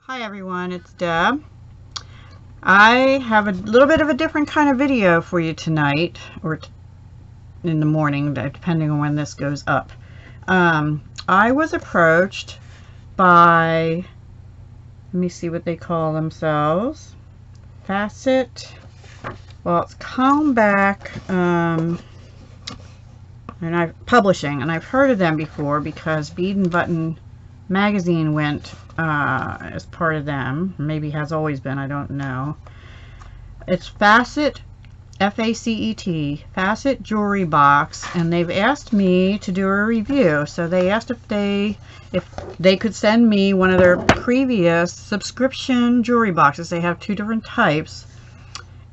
Hi everyone, it's Deb. I have a little bit of a different kind of video for you tonight, or in the morning, depending on when this goes up. I was approached by, let me see what they call themselves, Facet, well, it's Comeback, and publishing, and I've heard of them before because Bead and Button magazine went as part of them. Maybe has always been, I don't know. It's Facet, F-A-C-E-T, Facet Jewelry Box, and they've asked me to do a review. So they asked if they could send me one of their previous subscription jewelry boxes. They have two different types,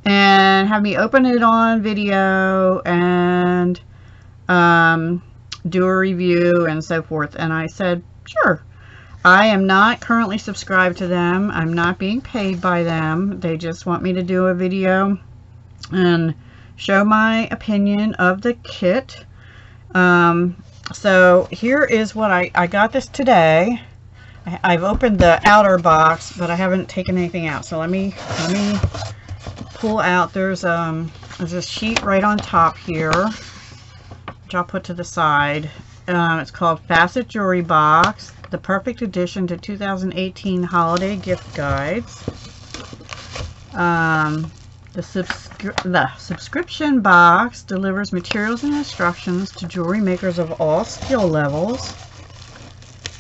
and have me open it on video and do a review and so forth. And I said, sure. I am not currently subscribed to them. I'm not being paid by them. They just want me to do a video and show my opinion of the kit. So here is what I got this today. I've opened the outer box, but I haven't taken anything out. So let me pull out. There's a sheet right on top here, which I'll put to the side. It's called Facet Jewelry Box, the perfect addition to 2018 holiday gift guides. The subscription box delivers materials and instructions to jewelry makers of all skill levels.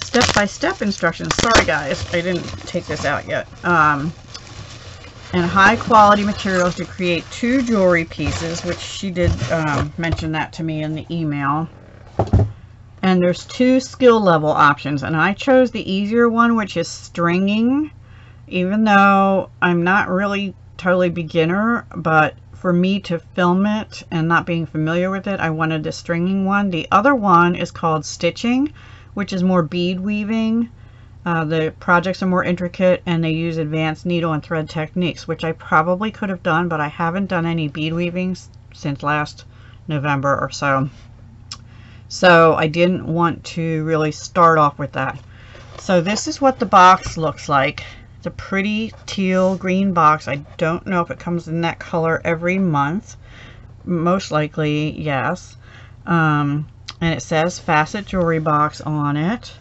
Step-by-step instructions. Sorry guys, I didn't take this out yet. And high quality materials to create 2 jewelry pieces, which she did mention that to me in the email. And there's 2 skill level options, and I chose the easier one, which is stringing, even though I'm not really totally beginner, but for me to film it and not being familiar with it, I wanted the stringing one. The other one is called stitching, which is more bead weaving. The projects are more intricate, and they use advanced needle and thread techniques, which I probably could have done, but I haven't done any bead weaving since last November or so. So I didn't want to really start off with that. So this is what the box looks like. It's a pretty teal green box. I don't know if it comes in that color every month. Most likely, yes. And it says Facet Jewelry Box on it.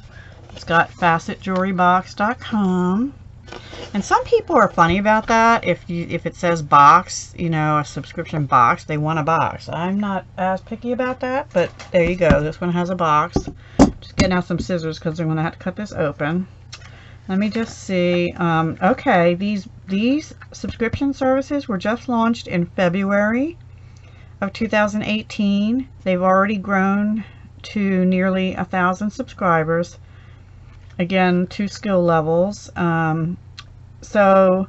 It's got FacetJewelryBox.com. And some people are funny about that. If it says box, you know, a subscription box, they want a box. I'm not as picky about that, but there you go. This one has a box. Just getting out some scissors because I'm going to have to cut this open. Let me just see. Okay, these subscription services were just launched in February of 2018. They've already grown to nearly 1,000 subscribers. Again, 2 skill levels. So it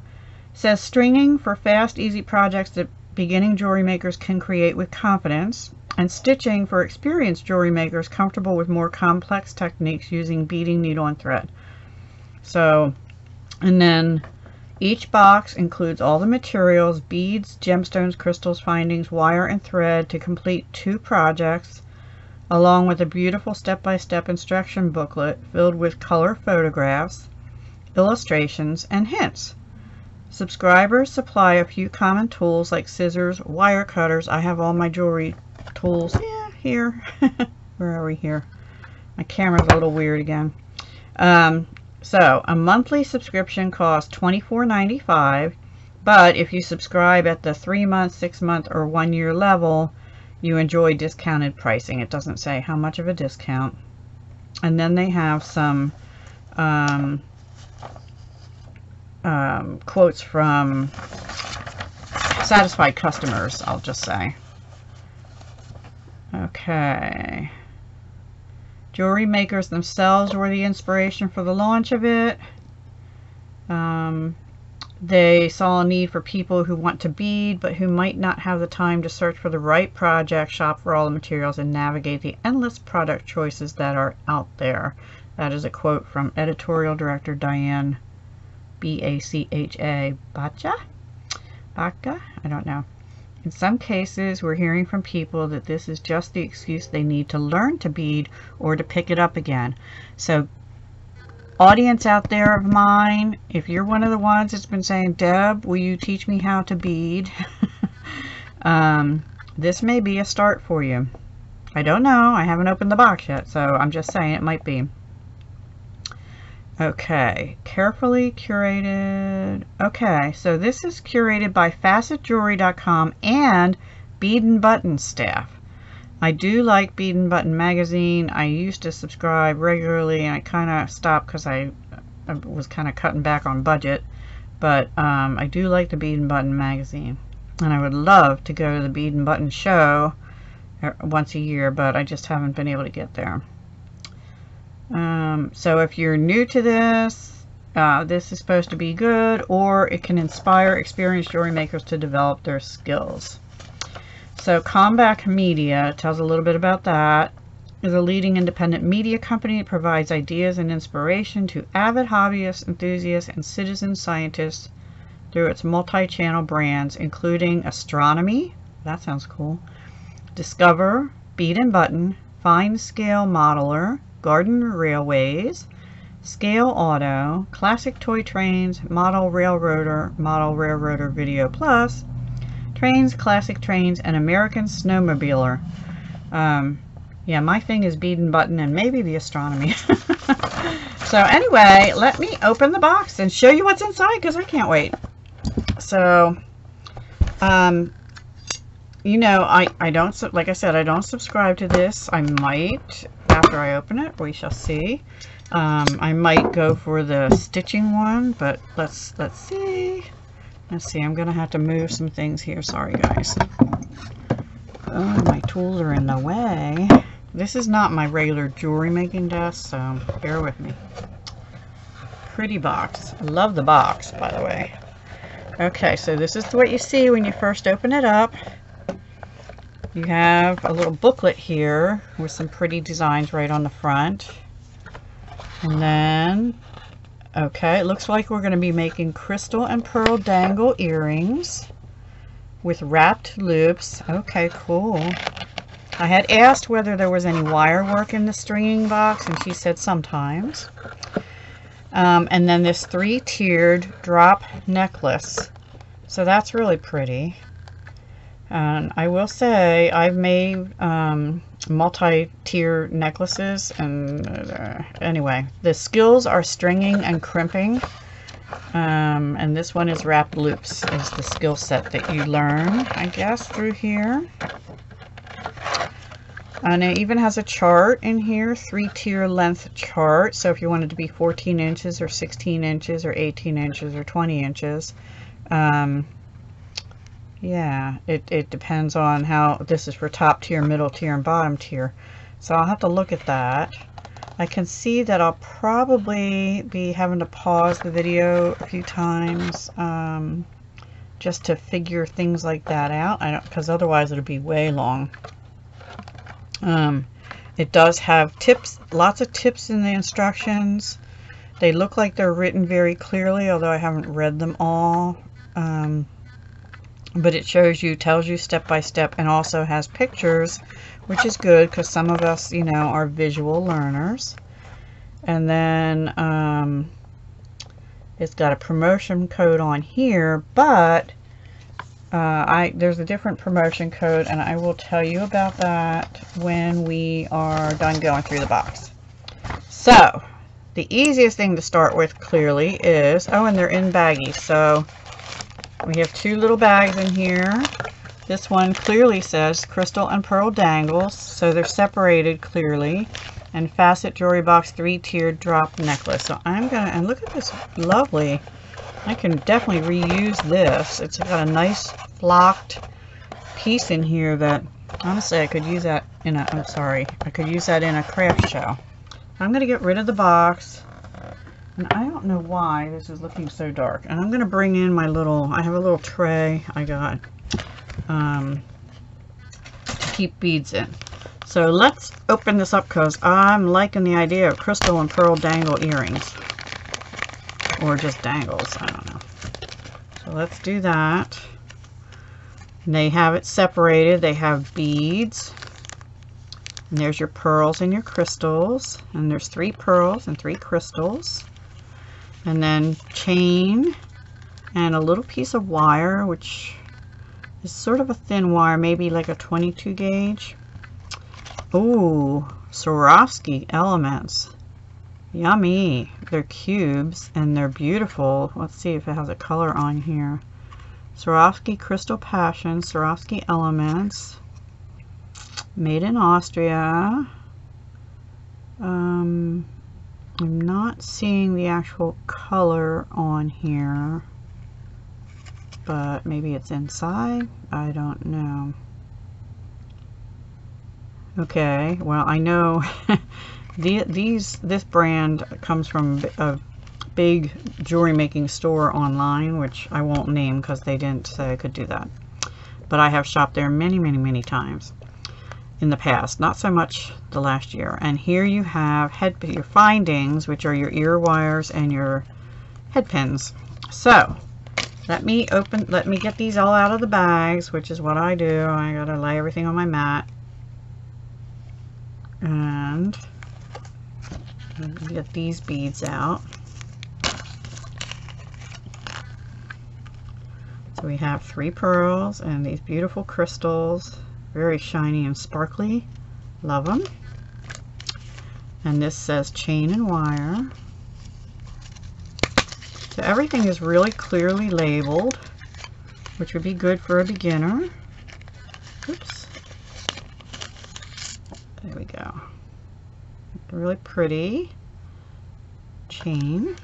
says stringing for fast, easy projects that beginning jewelry makers can create with confidence, and stitching for experienced jewelry makers comfortable with more complex techniques using beading, needle, and thread. So, and then each box includes all the materials, beads, gemstones, crystals, findings, wire, and thread to complete 2 projects, along with a beautiful step-by-step instruction booklet filled with color photographs, illustrations, and hints. Subscribers supply a few common tools like scissors, wire cutters. I have all my jewelry tools here. Where are we here? My camera's a little weird again. So a monthly subscription costs $24.95, but if you subscribe at the 3-month, 6-month, or 1-year level, you enjoy discounted pricing. It doesn't say how much of a discount. And then they have some quotes from satisfied customers, I'll just say. Okay. Jewelry makers themselves were the inspiration for the launch of it. They saw a need for people who want to bead but who might not have the time to search for the right project, shop for all the materials, and navigate the endless product choices that are out there. That is a quote from editorial director Diane B-A-C-H-A Baca? I don't know. In some cases, we're hearing from people that this is just the excuse they need to learn to bead or to pick it up again. So audience out there of mine, if you're one of the ones that's been saying, Deb, will you teach me how to bead? This may be a start for you. I don't know. I haven't opened the box yet, so I'm just saying it might be. Okay, carefully curated. Okay, so this is curated by FacetJewelry.com and Bead and Button staff. I do like Bead and Button magazine. I used to subscribe regularly, and I kind of stopped because I was kind of cutting back on budget. But I do like the Bead and Button magazine, and I would love to go to the Bead and Button show once a year, but I just haven't been able to get there. So if you're new to this, this is supposed to be good, or it can inspire experienced jewelry makers to develop their skills. So Comback Media tells a little bit about that. Is a leading independent media company that provides ideas and inspiration to avid hobbyists, enthusiasts, and citizen scientists through its multi-channel brands, including Astronomy, that sounds cool, Discover, Bead and Button, Fine Scale Modeler, Garden Railways, Scale Auto, Classic Toy Trains, Model Railroader Video Plus, Trains, Classic Trains, and American Snowmobiler. Yeah, my thing is Bead and Button and maybe the Astronomy. So anyway, let me open the box and show you what's inside, because I can't wait. So, you know, I don't, like I said, I don't subscribe to this. I might after I open it. We shall see. I might go for the stitching one, but let's see. Let's see. I'm gonna have to move some things here. Sorry, guys. Oh, my tools are in the way. This is not my regular jewelry making desk, so bear with me. Pretty box. I love the box, by the way. Okay, so this is what you see when you first open it up. You have a little booklet here with some pretty designs right on the front. And then, okay, it looks like we're going to be making crystal and pearl dangle earrings with wrapped loops. Okay, cool. I had asked whether there was any wire work in the stringing box, and she said sometimes. And then this 3-tiered drop necklace. So that's really pretty. And I will say I've made multi-tier necklaces, and anyway, the skills are stringing and crimping, and this one is wrapped loops is the skill set that you learn, I guess, through here. And it even has a chart in here, 3-tier length chart, so if you wanted to be 14 inches or 16 inches or 18 inches or 20 inches, yeah, it depends on how, this is for top tier, middle tier, and bottom tier. So I'll have to look at that. I can see that I'll probably be having to pause the video a few times just to figure things like that out. Because otherwise it'll be way long. It does have tips, lots of tips in the instructions. They look like they're written very clearly, although I haven't read them all. But it shows you, tells you step by step, and also has pictures, which is good because some of us, you know, are visual learners. And then it's got a promotion code on here, but there's a different promotion code, and I will tell you about that when we are done going through the box. So the easiest thing to start with clearly is, oh, and they're in baggies, so we have 2 little bags in here. This one clearly says crystal and pearl dangles, so they're separated clearly. And Facet Jewelry Box 3-tiered drop necklace. So I'm gonna, and look at this lovely, I can definitely reuse this. It's got a nice flocked piece in here that, honestly, I could use that in a, I'm sorry, I could use that in a craft show. I'm gonna get rid of the box. And I don't know why this is looking so dark. And I'm going to bring in my little, I have a little tray I got to keep beads in. So let's open this up because I'm liking the idea of crystal and pearl dangle earrings. Or just dangles, I don't know. So let's do that. And they have it separated. They have beads. And there's your pearls and your crystals. And there's 3 pearls and 3 crystals. And then chain and a little piece of wire, which is sort of a thin wire, maybe like a 22 gauge. Ooh, Swarovski elements. Yummy. They're cubes and they're beautiful. Let's see if it has a color on here. Swarovski Crystal Passion, Swarovski elements. Made in Austria. I'm not seeing the actual color on here, but maybe it's inside. I don't know. Okay, well, I know this brand comes from a big jewelry making store online, which I won't name because they didn't say I could do that. But I have shopped there many times in the past, not so much the last year. And here you have your findings, which are your ear wires and your head pins. So let me get these all out of the bags, which is what I do. I gotta lay everything on my mat. And get these beads out. So we have 3 pearls and these beautiful crystals, very shiny and sparkly. Love them. And this says chain and wire. So everything is really clearly labeled, which would be good for a beginner. Oops. There we go. Really pretty chain.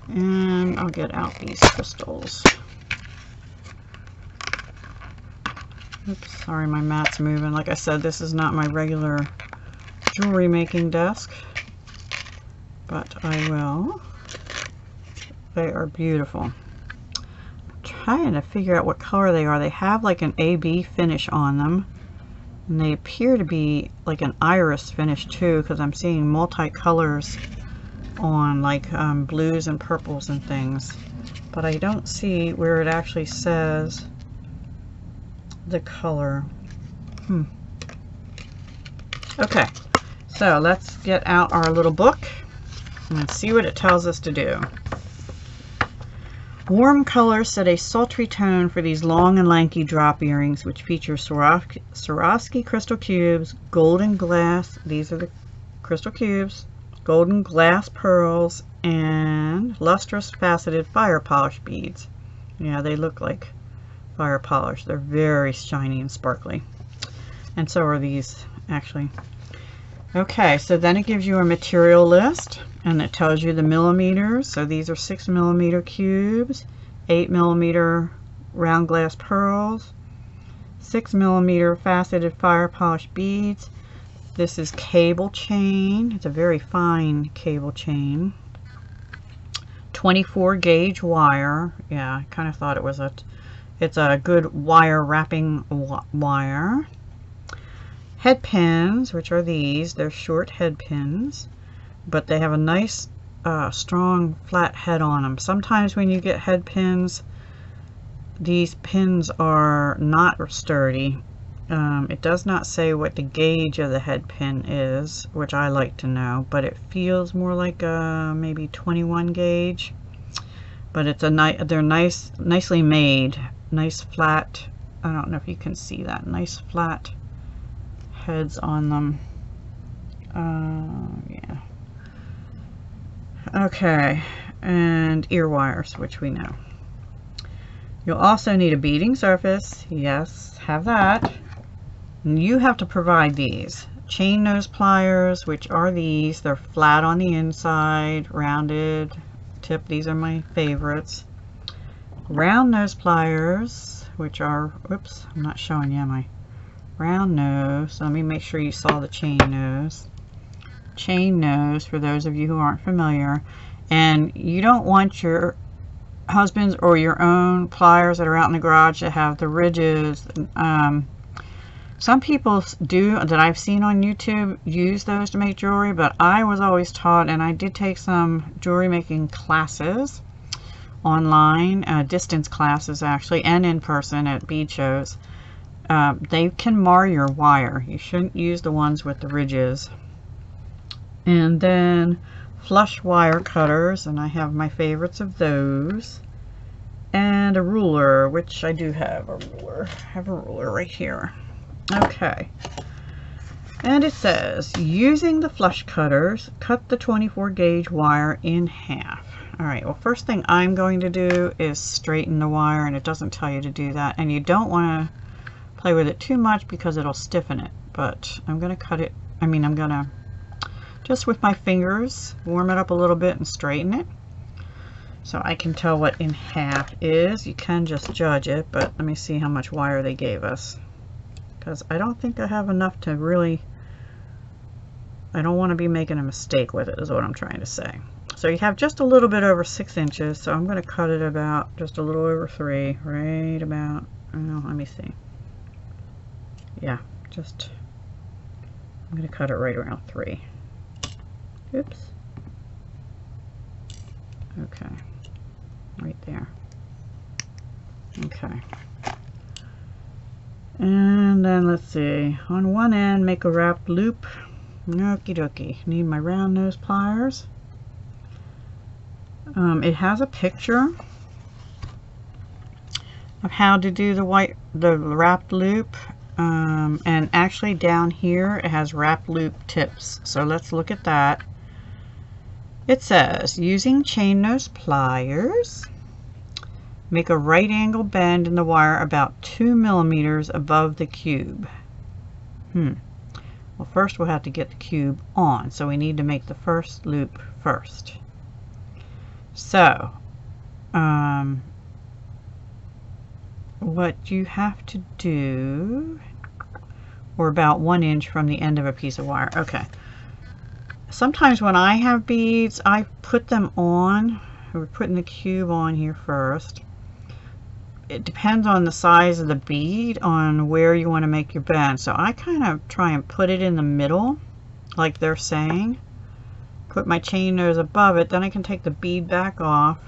And I'll get out these crystals. Oops, sorry, my mat's moving. Like I said, this is not my regular jewelry making desk, but I will. They are beautiful. I'm trying to figure out what color they are. They have like an AB finish on them. And they appear to be like an iris finish too, because I'm seeing multicolors on like blues and purples and things. But I don't see where it actually says the color. Okay, so let's get out our little book and see what it tells us to do. Warm colors set a sultry tone for these long and lanky drop earrings, which feature Swarovski crystal cubes, golden glass, these are the crystal cubes, golden glass pearls, and lustrous faceted fire polish beads. Yeah, they look like fire polish. They're very shiny and sparkly. And so are these, actually. Okay, so then it gives you a material list. And it tells you the millimeters. So these are 6mm cubes, 8mm round glass pearls, 6mm faceted fire polish beads. This is cable chain. It's a very fine cable chain. 24 gauge wire. Yeah, I kind of thought it's a good wire wrapping wire. Head pins, which are these. They're short head pins, but they have a nice strong flat head on them. Sometimes when you get head pins, these pins are not sturdy. It does not say what the gauge of the head pin is, which I like to know, but it feels more like a maybe 21 gauge. But it's they're nicely made, nice flat. I don't know if you can see that, nice flat heads on them. Yeah. Okay, and ear wires, which we know. You'll also need a beading surface. Yes, have that. And you have to provide these. Chain nose pliers, which are these. They're flat on the inside, rounded tip. These are my favorites. Round nose pliers, which are, oops, I'm not showing you my round nose. So let me make sure you saw the chain nose. Chain nose, for those of you who aren't familiar. And you don't want your husband's or your own pliers that are out in the garage to have the ridges. Some people do, that I've seen on YouTube, use those to make jewelry, but I was always taught, and I did take some jewelry making classes online, distance classes actually, and in person at bead shows. They can mar your wire. You shouldn't use the ones with the ridges. And then flush wire cutters, and I have my favorites of those, and a ruler, which I do have a ruler. I have a ruler right here. Okay. And it says, using the flush cutters, cut the 24 gauge wire in half. Alright, well, first thing I'm going to do is straighten the wire, and it doesn't tell you to do that. And you don't want to play with it too much because it'll stiffen it. But I'm going to cut it, I'm going to just with my fingers warm it up a little bit and straighten it. So I can tell what in half is. You can just judge it, but let me see how much wire they gave us. Because I don't think I have enough to really, I don't want to be making a mistake with it, is what I'm trying to say. So you have just a little bit over 6 inches, so I'm going to cut it about just a little over 3, right about, oh, let me see. Yeah, just, I'm going to cut it right around 3. Oops. Okay, right there. Okay. And then let's see, on one end make a wrapped loop. Okie dokie. Need my round nose pliers. It has a picture of how to do the wrapped loop, and actually down here it has wrapped loop tips. So let's look at that. It says, using chain nose pliers, make a right angle bend in the wire about 2 millimeters above the cube. Well, first we'll have to get the cube on, so we need to make the first loop first. So, what you have to do, or about 1 inch from the end of a piece of wire. Okay. Sometimes when I have beads, I put them on. We're putting the cube on here first. It depends on the size of the bead on where you want to make your bend. So I kind of try and put it in the middle, like they're saying. Put my chain nose above it, then I can take the bead back off,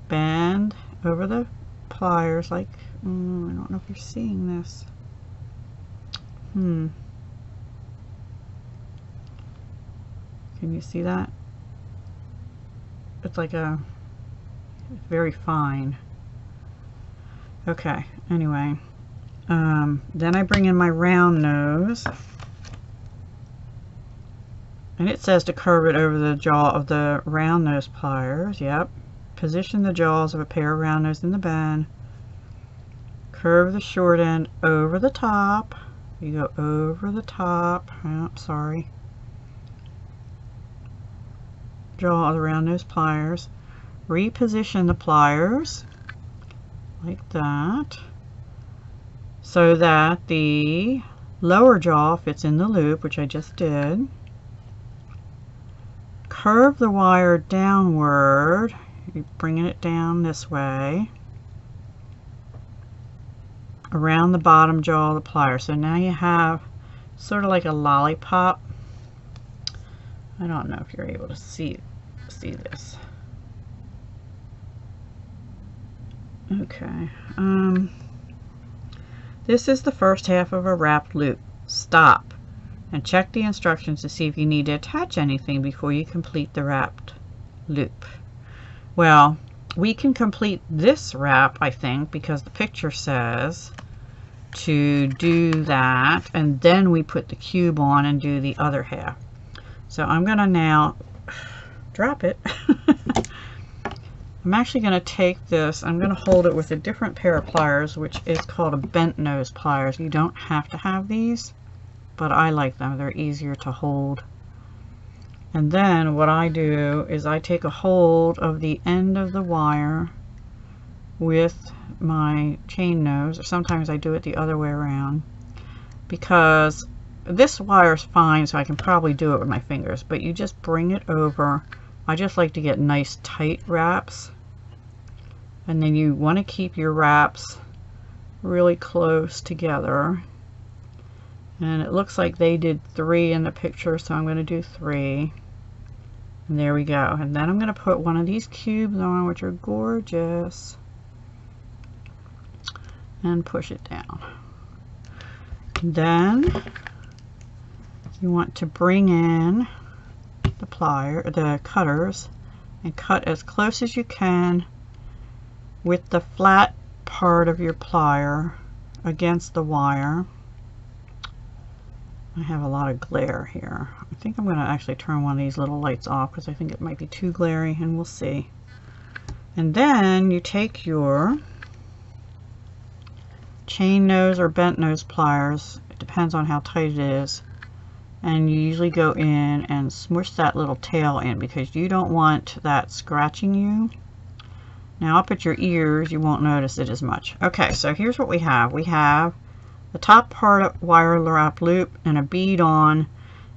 bend over the pliers like, I don't know if you're seeing this. Can you see that? It's like a very fine. Okay, anyway, then I bring in my round nose, and it says to curve it over the jaw of the round nose pliers. Yep. Position the jaws of a pair of round nose in the bend. Curve the short end over the top. You go over the top. Oh, sorry. Jaw of the round nose pliers. Reposition the pliers like that, so that the lower jaw fits in the loop, which I just did. Curve the wire downward. You're bringing it down this way around the bottom jaw of the plier. So now you have sort of like a lollipop. I don't know if you're able to see this. Okay. This is the first half of a wrapped loop. Stop and check the instructions to see if you need to attach anything before you complete the wrapped loop. Well, we can complete this wrap, I think, because the picture says to do that, and then we put the cube on and do the other half. So I'm going to now drop it. I'm actually going to take this, I'm going to hold it with a different pair of pliers, which is called a bent nose pliers. You don't have to have these, but I like them. They're easier to hold. And then what I do is I take a hold of the end of the wire with my chain nose, or sometimes I do it the other way around, because this wire is fine, so I can probably do it with my fingers, but you just bring it over. I just like to get nice tight wraps, and then you want to keep your wraps really close together. And it looks like they did 3 in the picture, so I'm going to do 3. And there we go. And then I'm going to put one of these cubes on, which are gorgeous, and push it down. And then you want to bring in the the cutters, and cut as close as you can with the flat part of your plier against the wire. I have a lot of glare here. I think I'm going to actually turn one of these little lights off because I think it might be too glary, and we'll see. And then you take your chain nose or bent nose pliers, it depends on how tight it is, and you usually go in and smush that little tail in because you don't want that scratching you. Now up at your ears you won't notice it as much. Okay, so here's what we have. We have the top part of wire wrap loop and a bead on.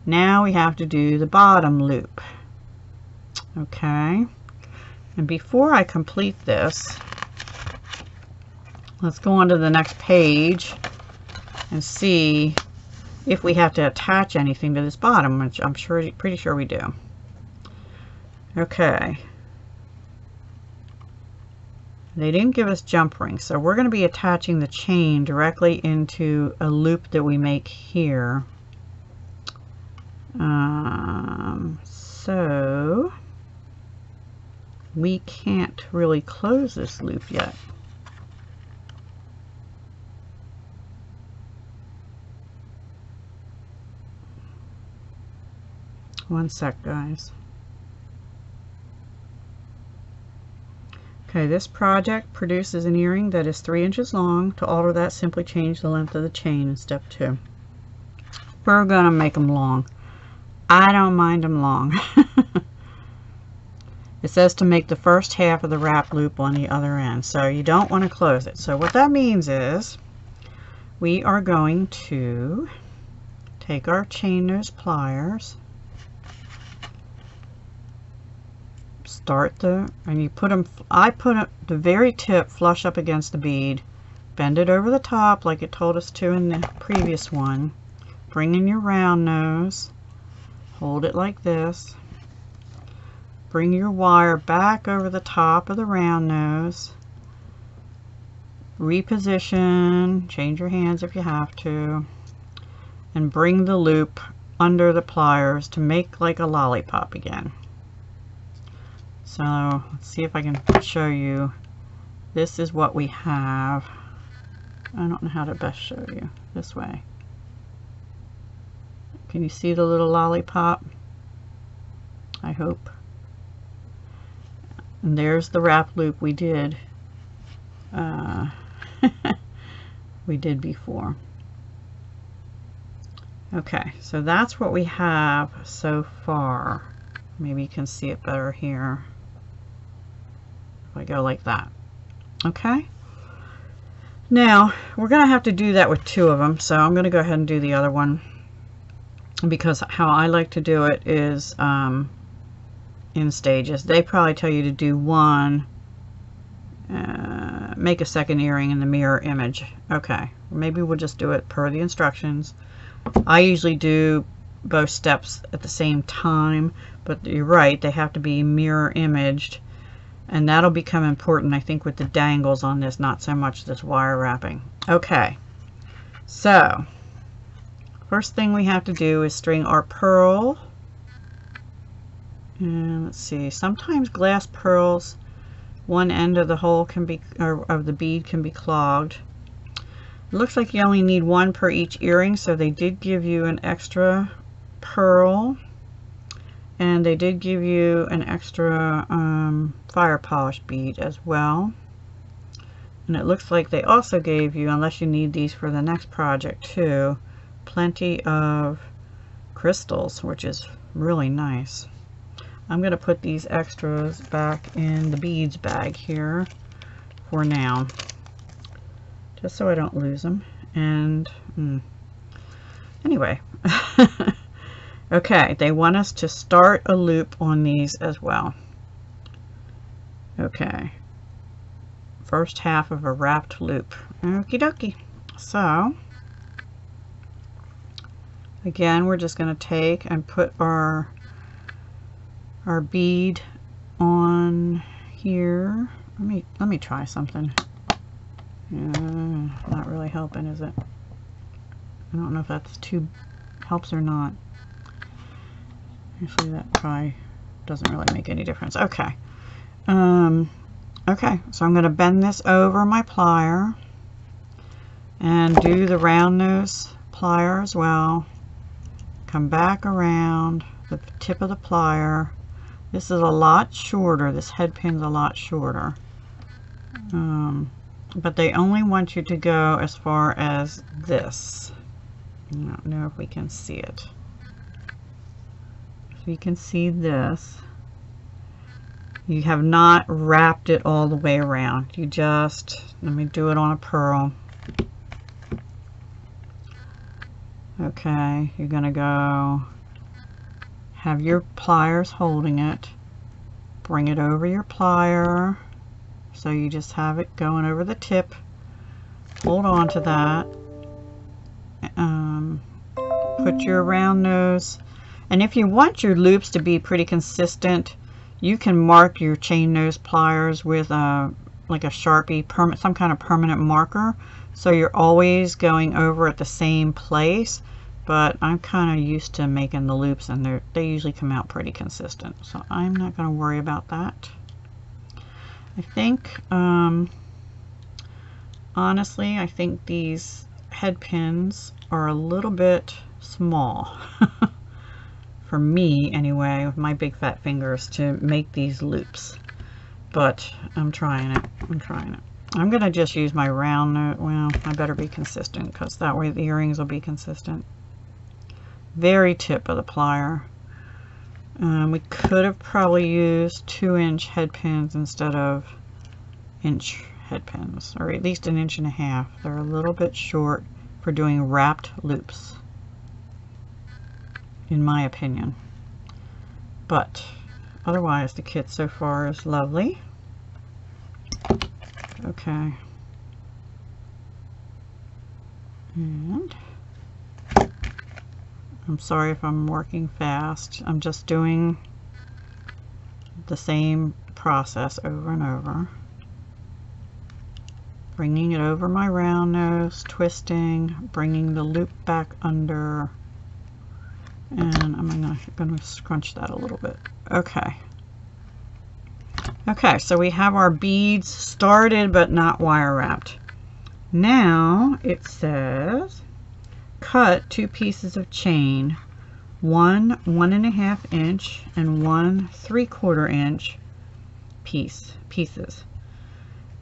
Now we have to do the bottom loop. Okay, and before I complete this, let's go on to the next page and see if we have to attach anything to this bottom, which I'm pretty sure we do. Okay. They didn't give us jump rings, so we're going to be attaching the chain directly into a loop that we make here. So we can't really close this loop yet. One sec, guys. Okay, this project produces an earring that is 3 inches long. To alter that, simply change the length of the chain in step 2. We're going to make them long. I don't mind them long. It says to make the first half of the wrap loop on the other end, so you don't want to close it. So what that means is we are going to take our chain nose pliers, and you put them, I put the very tip flush up against the bead, bend it over the top like it told us to in the previous one, bring in your round nose, hold it like this, bring your wire back over the top of the round nose, reposition, change your hands if you have to, and bring the loop under the pliers to make like a lollipop again. So let's see if I can show you. This is what we have. I don't know how to best show you. This way. Can you see the little lollipop? I hope. And there's the wrap loop we did. We did before. Okay, so that's what we have so far. Maybe you can see it better here. If I go like that. Okay. Now, we're going to have to do that with 2 of them, so I'm going to go ahead and do the other one. Because how I like to do it is in stages. They probably tell you to do one, make a second earring in the mirror image. Okay, maybe we'll just do it per the instructions. I usually do both steps at the same time, but you're right, they have to be mirror imaged, and that'll become important, I think, with the dangles on this, not so much this wire wrapping. Okay, so first thing we have to do is string our pearl, and let's see, sometimes glass pearls, one end of the hole can be, or of the bead can be clogged. It looks like you only need 1 per each earring, so they did give you an extra pearl, and they did give you an extra fire polish bead as well. And it looks like they also gave you, unless you need these for the next project too, plenty of crystals, which is really nice. I'm going to put these extras back in the beads bag here for now, just so I don't lose them. And anyway, okay, they want us to start a loop on these as well. Okay, first half of a wrapped loop. Okie dokie. So again, we're just going to take and put our bead on here. Let me try something. Not really helping, is it? I don't know if that's too helps or not. Actually, that probably doesn't really make any difference. Okay. Okay, so I'm going to bend this over my plier and do the round nose plier as well. Come back around the tip of the plier. This is a lot shorter. This head pin's a lot shorter. But they only want you to go as far as this. I don't know if we can see it. So you can see this. You have not wrapped it all the way around. You just, let me do it on a pearl. Okay, you're gonna go, have your pliers holding it, bring it over your plier, so you just have it going over the tip, hold on to that, put your round nose, and if you want your loops to be pretty consistent, you can mark your chain nose pliers with like a Sharpie, some kind of permanent marker, so you're always going over at the same place. But I'm kind of used to making the loops, and they usually come out pretty consistent, so I'm not going to worry about that. I think, honestly, I think these head pins are a little bit small for me anyway, with my big fat fingers, to make these loops. But I'm trying it. I'm going to just use my round nose. Well, I better be consistent, because that way the earrings will be consistent. Very tip of the plier. We could have probably used 2-inch head pins instead of inch head pins, or at least 1.5 inches. They're a little bit short for doing wrapped loops, in my opinion. But otherwise, the kit so far is lovely. Okay. And I'm sorry if I'm working fast. I'm just doing the same process over and over. Bringing it over my round nose, twisting, bringing the loop back under, and I'm gonna scrunch that a little bit. Okay. Okay, so we have our beads started but not wire wrapped. Now it says cut 2 pieces of chain, one 1.5 inch and one 3/4 inch pieces.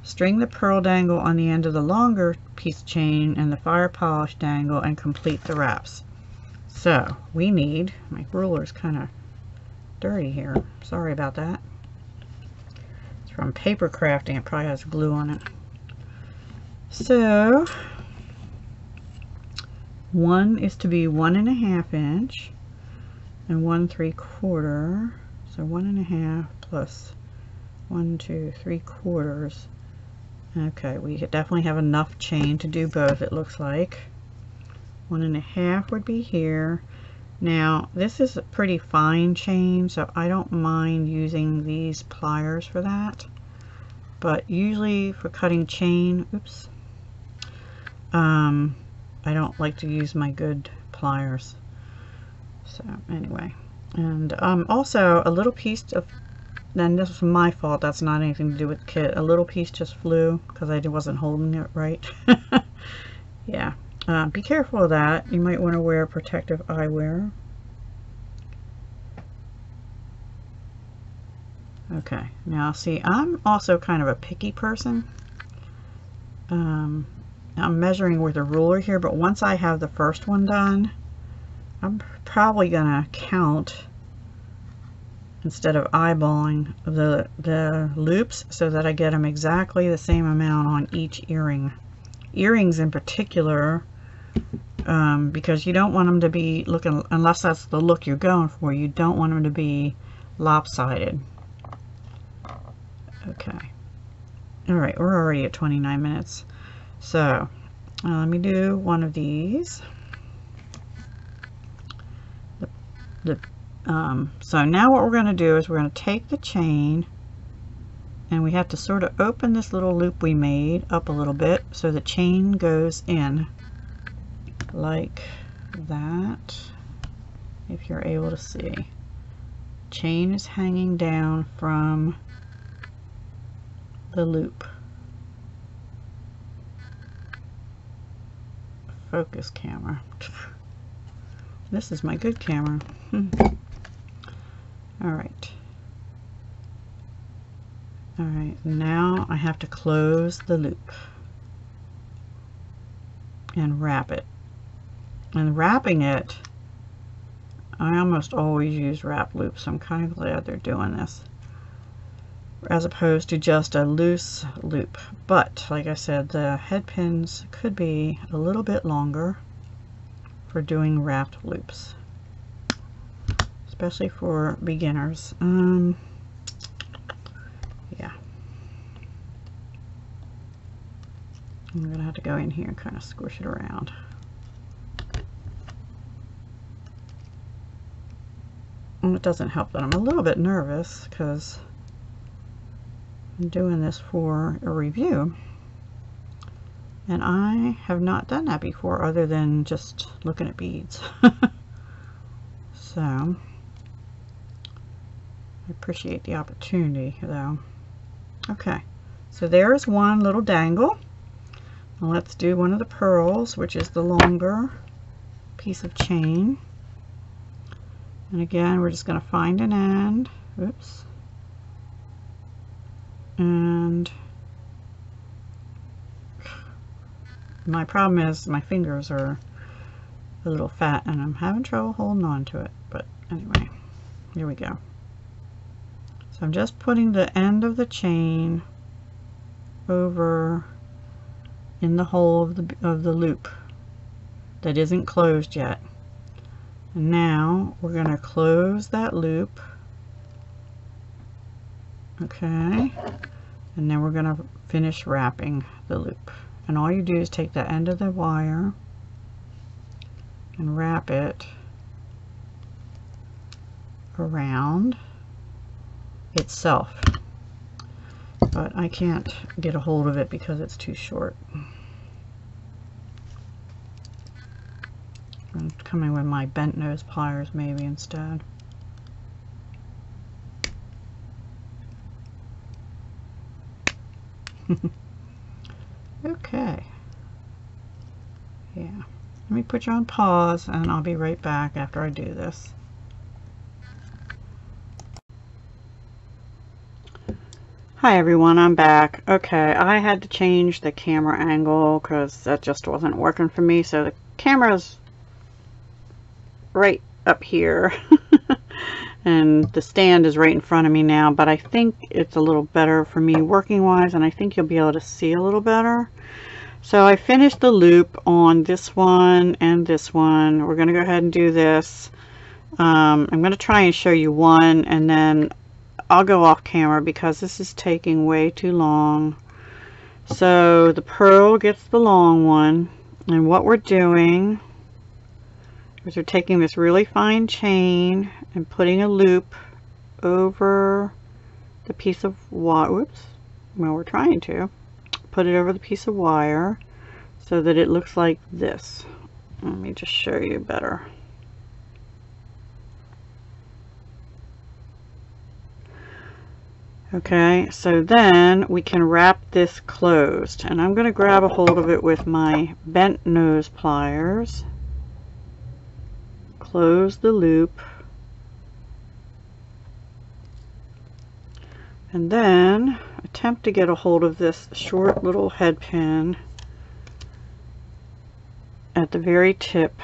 String the pearl dangle on the end of the longer piece chain and the fire polish dangle and complete the wraps. So we need, my ruler's kind of dirty here, sorry about that. It's from paper crafting, it probably has glue on it. So one is to be 1.5 inch and 1 3/4, so 1.5 plus 1 2 3/4. Okay, we definitely have enough chain to do both, it looks like. 1.5 would be here. Now this is a pretty fine chain, so I don't mind using these pliers for that, but usually for cutting chain, oops, I don't like to use my good pliers. So anyway, and also a little piece of, and this is my fault, that's not anything to do with the kit, a little piece just flew because I wasn't holding it right. Yeah, be careful of that. You might want to wear protective eyewear. Okay, now see, I'm also kind of a picky person. I'm measuring with a ruler here, but once I have the first one done, I'm probably gonna count instead of eyeballing the loops, so that I get them exactly the same amount on each earring. Earrings in particular, because you don't want them to be looking, unless that's the look you're going for, you don't want them to be lopsided. Okay. Alright, we're already at 29 minutes. So, let me do one of these. So now what we're going to do is we're going to take the chain, and we have to sort of open this little loop we made up a little bit so the chain goes in like that, if you're able to see. chain is hanging down from the loop. Focus camera. This is my good camera. Alright. Alright, now I have to close the loop and wrap it. And wrapping it, I almost always use wrap loops. I'm kind of glad they're doing this, as opposed to just a loose loop. But like I said, the head pins could be a little bit longer for doing wrapped loops, especially for beginners. Yeah, I'm gonna have to go in here and kind of squish it around. And it doesn't help that I'm a little bit nervous because I'm doing this for a review, and I have not done that before other than just looking at beads. So I appreciate the opportunity though. Okay, so there's one little dangle. Now let's do one of the pearls, which is the longer piece of chain. And again, we're just going to find an end. Oops. And my problem is my fingers are a little fat and I'm having trouble holding on to it. But anyway, here we go. So I'm just putting the end of the chain over in the hole of the loop that isn't closed yet. And now we're going to close that loop. Okay, and then we're going to finish wrapping the loop. And all you do is take the end of the wire and wrap it around itself. But I can't get a hold of it because it's too short. I'm coming with my bent nose pliers maybe instead. Okay. Yeah. Let me put you on pause and I'll be right back after I do this. Hi everyone, I'm back. Okay, I had to change the camera angle because that just wasn't working for me. So the camera's right up here and the stand is right in front of me now, but I think it's a little better for me working wise, and I think you'll be able to see a little better. So I finished the loop on this one and this one. We're going to go ahead and do this. I'm going to try and show you one, and then I'll go off camera because this is taking way too long. So the pearl gets the long one, and what we're doing is we're taking this really fine chain and putting a loop over the piece of wire. Whoops. Well, we're trying to put it over the piece of wire so that it looks like this. Let me just show you better. Okay, so then we can wrap this closed, and I'm going to grab a hold of it with my bent nose pliers. Close the loop, and then attempt to get a hold of this short little head pin at the very tip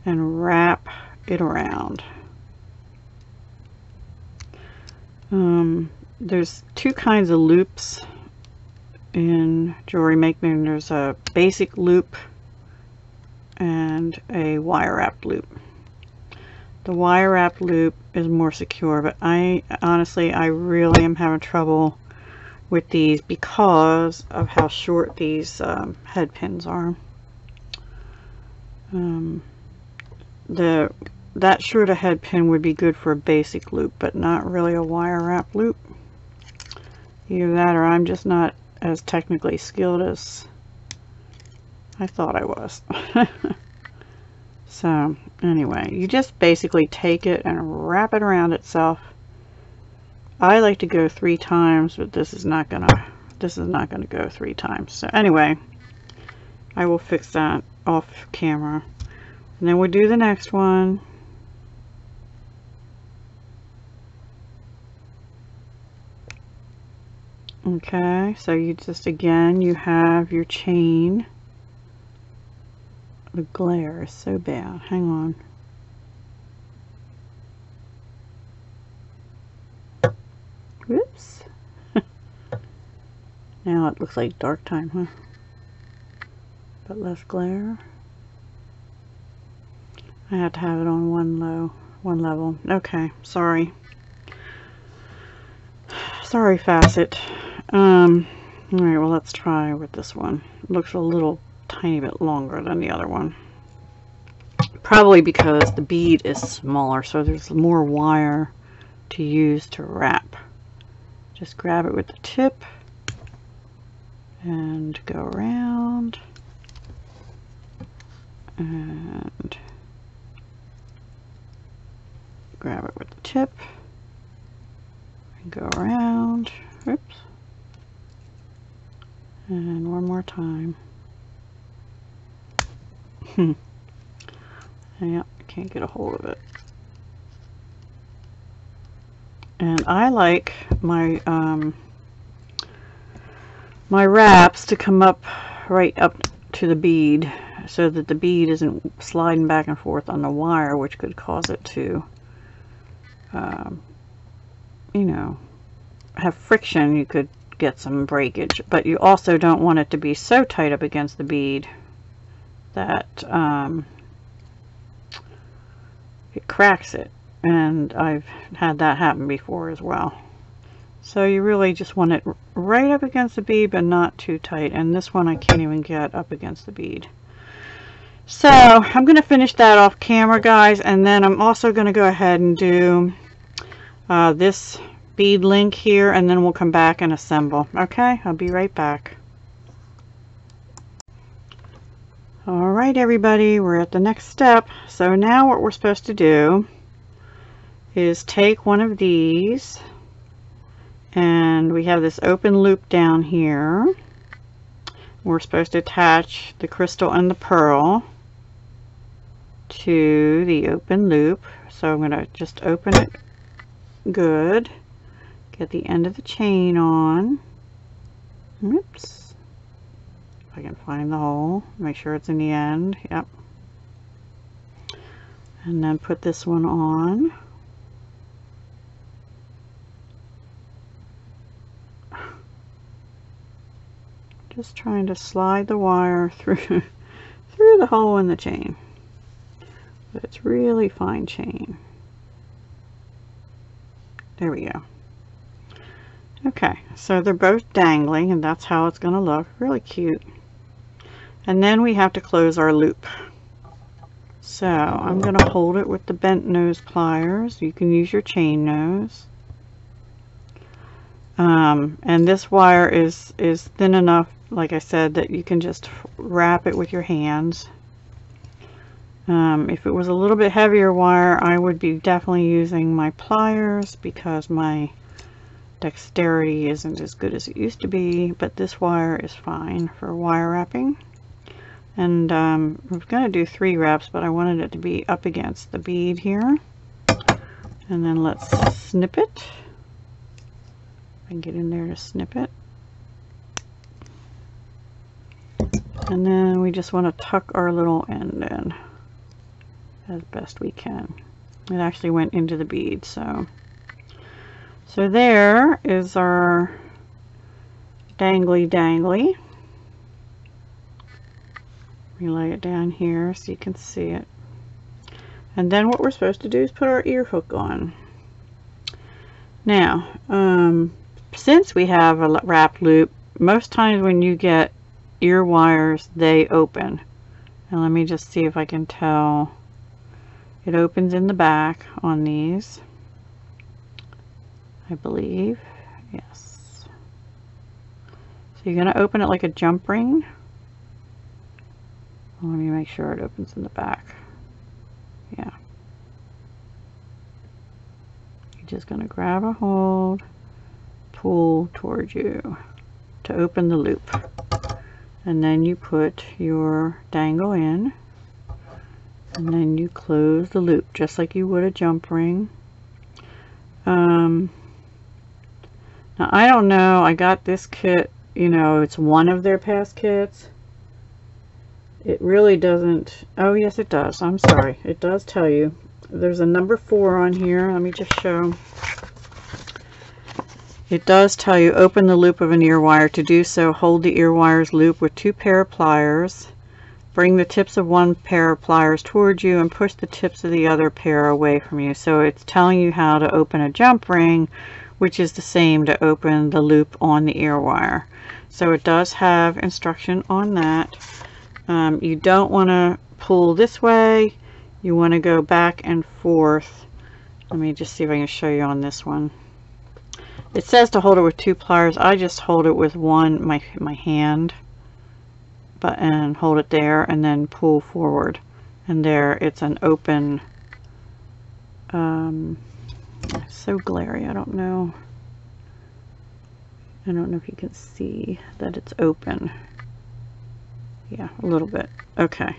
and wrap it around. There's two kinds of loops in jewelry making. There's a basic loop and a wire wrapped loop. The wire wrapped loop is more secure, but I really am having trouble with these because of how short these head pins are. That short a head pin would be good for a basic loop, but not really a wire wrap loop. Either that or I'm just not as technically skilled as I thought I was. So anyway, you just basically take it and wrap it around itself. I like to go 3 times, but this is not gonna go 3 times. So anyway, I will fix that off camera. And then we'll do the next one. Okay, so you just, again, you have your chain. The glare is so bad. Hang on. Whoops. Now it looks like dark time, huh? But less glare. I had to have it on one level. Okay, sorry. Sorry, Facet. Alright, well, let's try with this one. It looks a little tiny bit longer than the other one. Probably because the bead is smaller, so there's more wire to use to wrap. Just grab it with the tip and go around and grab it with the tip and go around. Oops. And one more time. Yeah, I can't get a hold of it. And I like my my wraps to come up right up to the bead, so that the bead isn't sliding back and forth on the wire, which could cause it to you know, have friction. You could get some breakage, but you also don't want it to be so tight up against the bead that it cracks it. And I've had that happen before as well. So you really just want it right up against the bead, but not too tight. And this one I can't even get up against the bead. So I'm going to finish that off camera, guys, and then I'm also going to go ahead and do this bead link here, and then we'll come back and assemble. Okay, I'll be right back. Alright, everybody, we're at the next step. So now what we're supposed to do is take one of these, and we have this open loop down here. We're supposed to attach the crystal and the pearl to the open loop. So I'm going to just open it good, get the end of the chain on. Oops. If I can find the hole, make sure it's in the end. Yep. And then put this one on. Just trying to slide the wire through the hole in the chain. But it's really fine chain. There we go. Okay, so they're both dangling, and that's how it's going to look. Really cute. And then we have to close our loop. So I'm going to hold it with the bent nose pliers. You can use your chain nose. And this wire is thin enough, like I said, that you can just wrap it with your hands. If it was a little bit heavier wire, I would be definitely using my pliers, because my dexterity isn't as good as it used to be, but this wire is fine for wire wrapping. And I'm going to do 3 wraps, but I wanted it to be up against the bead here. And then let's snip it. I can get in there to snip it. And then we just want to tuck our little end in as best we can. It actually went into the bead, so there is our dangly. We lay it down here so you can see it. And then what we're supposed to do is put our ear hook on. Now, since we have a wrap loop, most times when you get ear wires, they open. And let me just see if I can tell. It opens in the back on these, I believe. Yes. So you're going to open it like a jump ring. Let me make sure it opens in the back. Yeah. You're just going to grab a hold, pull towards you to open the loop. And then you put your dangle in. And then you close the loop just like you would a jump ring. Now I don't know, I got this kit, you know, it's one of their past kits. It really doesn't, oh yes it does, I'm sorry, it does tell you. There's a number 4 on here, let me just show. It does tell you open the loop of an ear wire. To do so, hold the ear wire's loop with 2 pair of pliers. Bring the tips of one pair of pliers towards you and push the tips of the other pair away from you. So it's telling you how to open a jump ring, which is the same to open the loop on the ear wire. So it does have instruction on that. You don't want to pull this way. You want to go back and forth. Let me just see if I can show you on this one. It says to hold it with 2 pliers. I just hold it with one, my hand. And hold it there and then pull forward, and there it's an open, it's so glary, I don't know if you can see that it's open. Yeah, a little bit. Okay,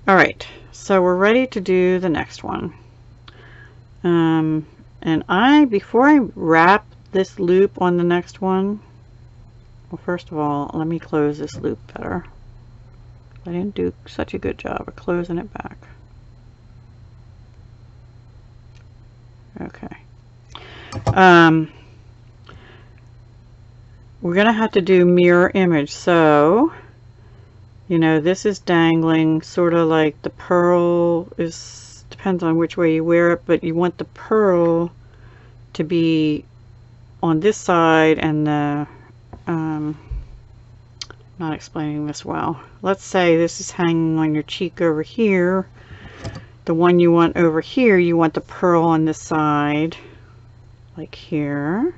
all right, so we're ready to do the next one. And before I wrap this loop on the next one, well, first of all, let me close this loop better. I didn't do such a good job of closing it back. Okay. We're going to have to do mirror image. So, you know, this is dangling, sort of like the pearl is, depends on which way you wear it, but you want the pearl to be on this side and the not explaining this well. Let's say this is hanging on your cheek over here. The one you want over here, you want the pearl on this side, like here,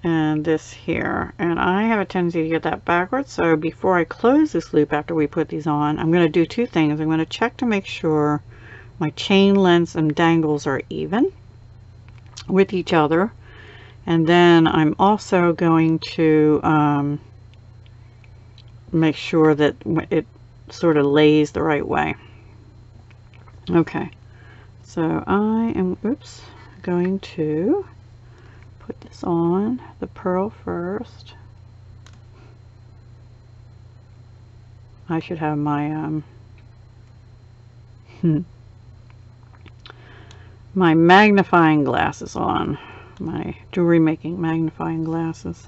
and this here. And I have a tendency to get that backwards, so before I close this loop after we put these on, I'm going to do 2 things. I'm going to check to make sure my chain lengths and dangles are even with each other. And then I'm also going to make sure that it sort of lays the right way. Okay, so I am, going to put this on the pearl first. I should have my my magnifying glasses on, my jewelry making magnifying glasses.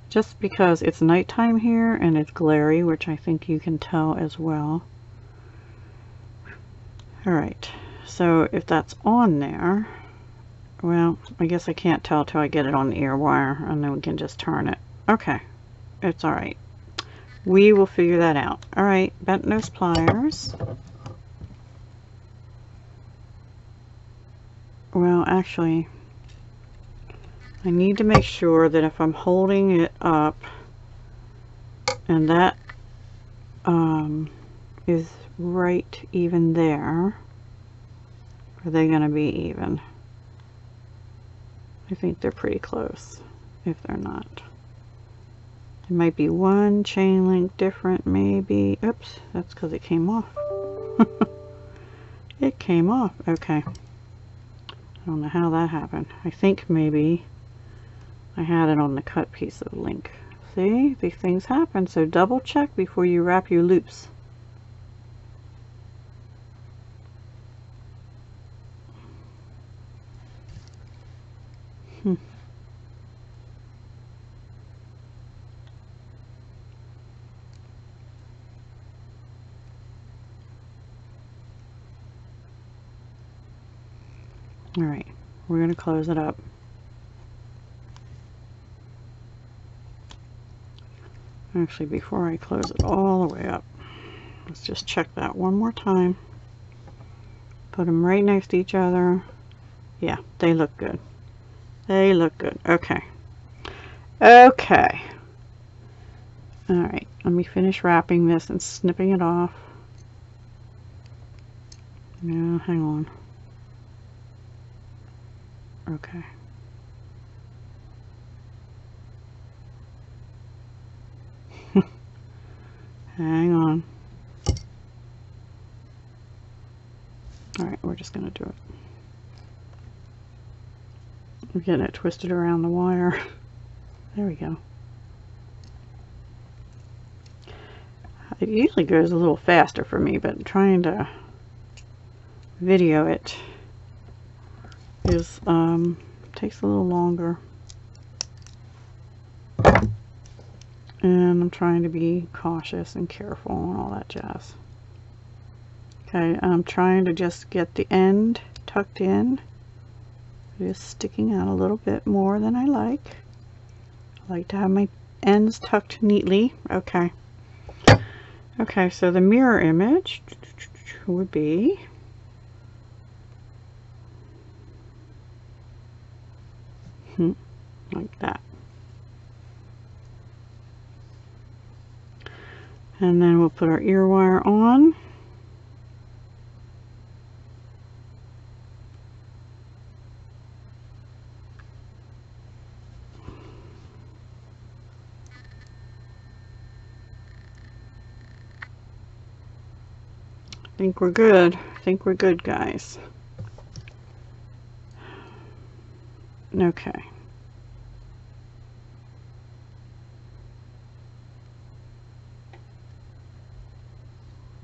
Just because it's nighttime here and it's glary, which I think you can tell as well. Alright, so if that's on there, well, I guess I can't tell till I get it on the ear wire, and then we can just turn it. Okay, it's alright. We will figure that out. Alright, bent nose pliers. Well, actually, I need to make sure that if I'm holding it up and that is right even there, are they going to be even? I think they're pretty close if they're not. It might be 1 chain link different, maybe. Oops, that's because it came off. It came off. Okay. I don't know how that happened. I think maybe I had it on the cut piece of link. See, these things happen, so double check before you wrap your loops. Alright, we're going to close it up. Actually, before I close it all the way up, let's just check that one more time. Put them right next to each other. Yeah, they look good. They look good. Okay. Okay. Alright, let me finish wrapping this and snipping it off. Yeah, hang on. Okay. Hang on. Alright, we're just going to do it. We're getting it twisted around the wire. There we go. It usually goes a little faster for me, but trying to video it is takes a little longer. And I'm trying to be cautious and careful and all that jazz. Okay, I'm trying to just get the end tucked in. It is sticking out a little bit more than I like. I like to have my ends tucked neatly. Okay. Okay, so the mirror image would be like that. And then we'll put our ear wire on. I think we're good. I think we're good, guys. Okay.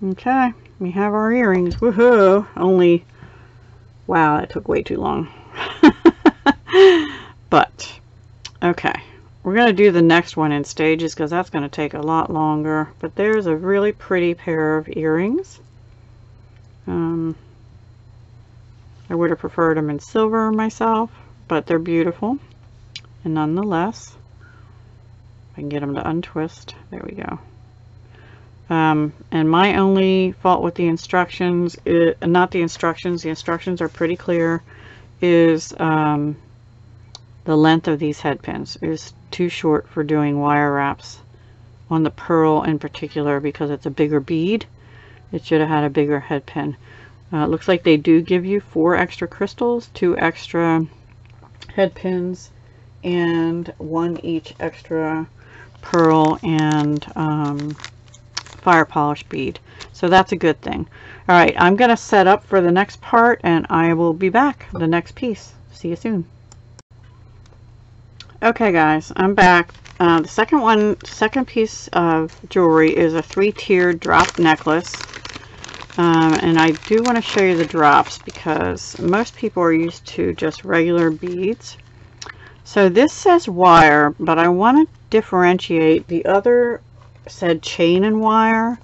Okay, we have our earrings. Woohoo! Only, wow, that took way too long. But, okay. We're going to do the next one in stages because that's going to take a lot longer. But there's a really pretty pair of earrings. I would have preferred them in silver myself, but they're beautiful. And nonetheless, I can get them to untwist. There we go. And my only fault with the instructions, not the instructions are pretty clear, is the length of these head pins is too short for doing wire wraps on the pearl in particular because it's a bigger bead. It should have had a bigger head pin. It looks like they do give you 4 extra crystals, 2 extra head pins, and 1 each extra pearl and fire polish bead. So that's a good thing. Alright, I'm going to set up for the next part and I will be back the next piece. See you soon. Okay guys, I'm back. The second piece of jewelry is a 3-tiered drop necklace. And I do want to show you the drops because most people are used to just regular beads. So this says wire, but I want to differentiate. The other said chain and wire,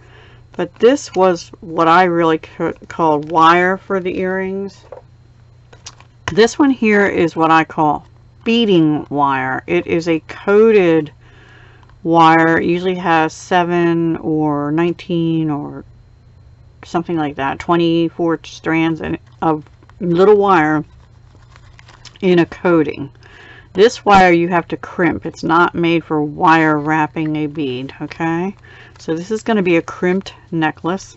but this was what I really call wire for the earrings. This one here is what I call beading wire. It is a coated wire. It usually has 7 or 19 or something like that, 24 strands of little wire in a coating. This wire you have to crimp. It's not made for wire wrapping a bead. Okay, so this is going to be a crimped necklace,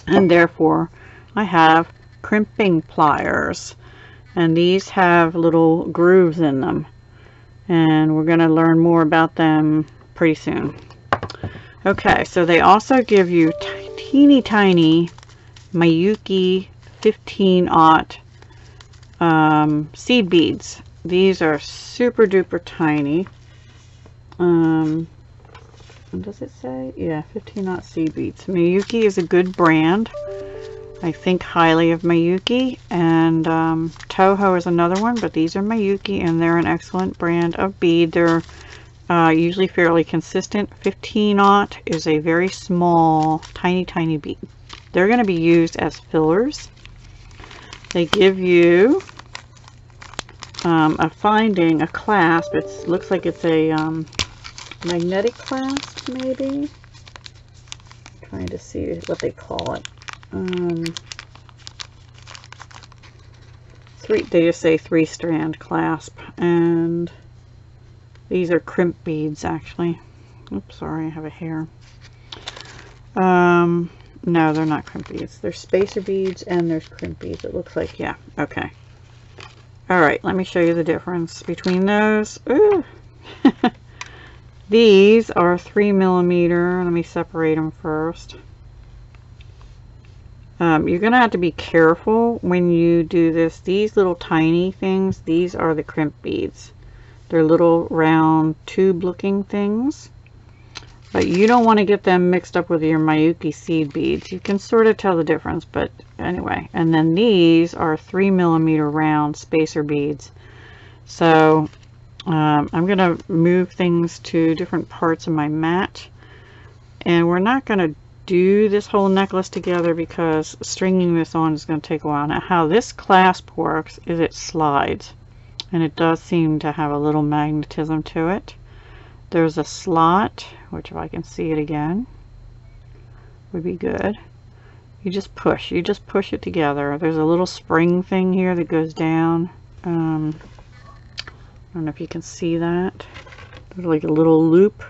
and therefore I have crimping pliers, and these have little grooves in them, and we're going to learn more about them pretty soon. Okay, so they also give you teeny tiny Miyuki 15-aught seed beads. These are super duper tiny. Does it say? Yeah, 15-aught seed beads. Miyuki is a good brand. I think highly of Miyuki, and Toho is another one, but these are Miyuki and they're an excellent brand of bead. They're usually fairly consistent. 15-aught is a very small, tiny bead. They're going to be used as fillers. They give you a clasp. It looks like it's a magnetic clasp, maybe. I'm trying to see what they call it. They just say 3-strand clasp, and these are crimp beads actually. Oops, sorry, I have a hair. No, they're not crimp beads. There's spacer beads and there's crimp beads. It looks like, yeah, okay. All right, let me show you the difference between those. Ooh. These are 3mm. Let me separate them first. You're going to have to be careful when you do this. These little tiny things, these are the crimp beads. They're little round tube looking things. But you don't want to get them mixed up with your Miyuki seed beads. You can sort of tell the difference, but anyway. And then these are 3mm round spacer beads. So I'm going to move things to different parts of my mat. And we're not going to do this whole necklace together because stringing this on is going to take a while. Now how this clasp works is it slides. And it does seem to have a little magnetism to it. There's a slot, which if I can see it again, would be good. You just push it together. There's a little spring thing here that goes down. I don't know if you can see that. There's like a little loop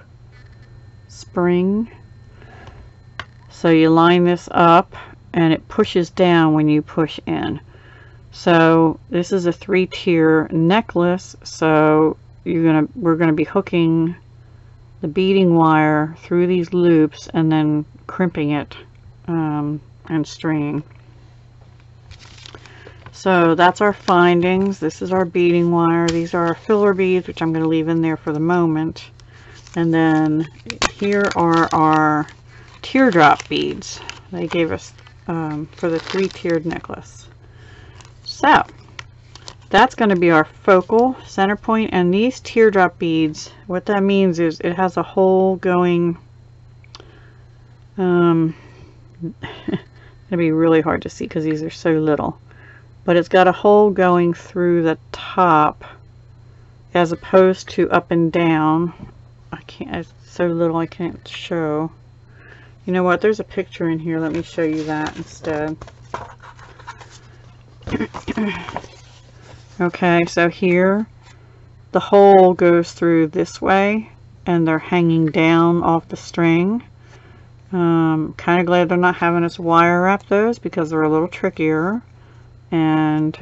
spring. So you line this up and it pushes down when you push in. So this is a 3-tier necklace. So we're gonna be hooking the beading wire through these loops and then crimping it and stringing. So that's our findings. This is our beading wire. These are our filler beads, which I'm going to leave in there for the moment. And then here are our teardrop beads they gave us for the 3-tiered necklace. So that's going to be our focal center point, and these teardrop beads, what that means is it has a hole going, it'll be really hard to see because these are so little, but it's got a hole going through the top as opposed to up and down. I can't, it's so little I can't show. You know what, there's a picture in here, let me show you that instead. Okay, so here the hole goes through this way and they're hanging down off the string. Kind of glad they're not having us wire wrap those because they're a little trickier. And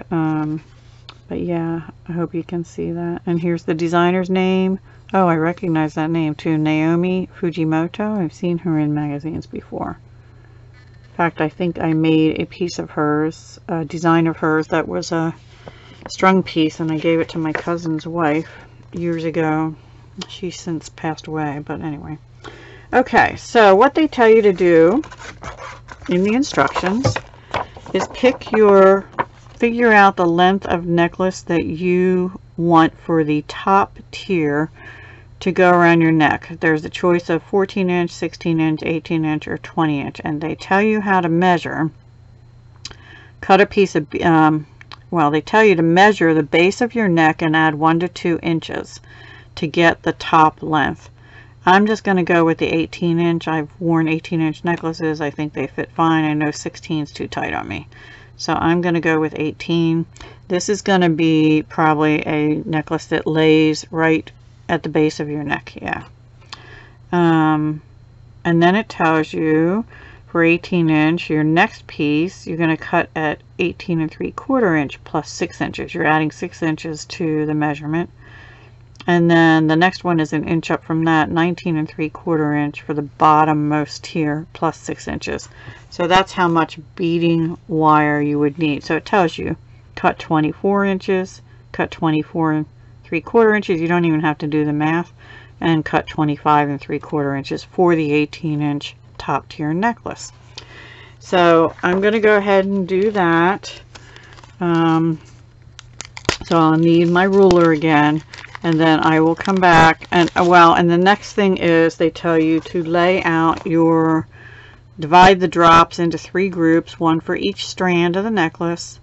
but yeah, I hope you can see that. And here's the designer's name. Oh, I recognize that name too, Naomi Fujimoto. I've seen her in magazines before. In fact, I think I made a piece of hers, a design of hers that was a strung piece, and I gave it to my cousin's wife years ago. She's since passed away, but anyway. Okay, so what they tell you to do in the instructions is figure out the length of necklace that you want for the top tier to go around your neck. There's a choice of 14 inch, 16 inch, 18 inch, or 20 inch, and they tell you how to measure. Cut a piece of well, they tell you to measure the base of your neck and add 1 to 2 inches to get the top length. I'm just going to go with the 18 inch. I've worn 18 inch necklaces. I think they fit fine. I know 16 is too tight on me. So I'm going to go with 18. This is going to be probably a necklace that lays right at the base of your neck. Yeah. And then it tells you for 18 inch, your next piece, you're going to cut at 18 3/4 inch plus 6 inches. You're adding 6 inches to the measurement. And then the next one is an inch up from that, 19 3/4 inch for the bottommost tier plus 6 inches. So that's how much beading wire you would need. So it tells you cut 24 inches, cut 24 3/4 inches. You don't even have to do the math, and cut 25 3/4 inches for the 18 inch top tier necklace. So I'm going to go ahead and do that. So I'll need my ruler again, and then I will come back and and the next thing is they tell you to lay out divide the drops into 3 groups, 1 for each strand of the necklace.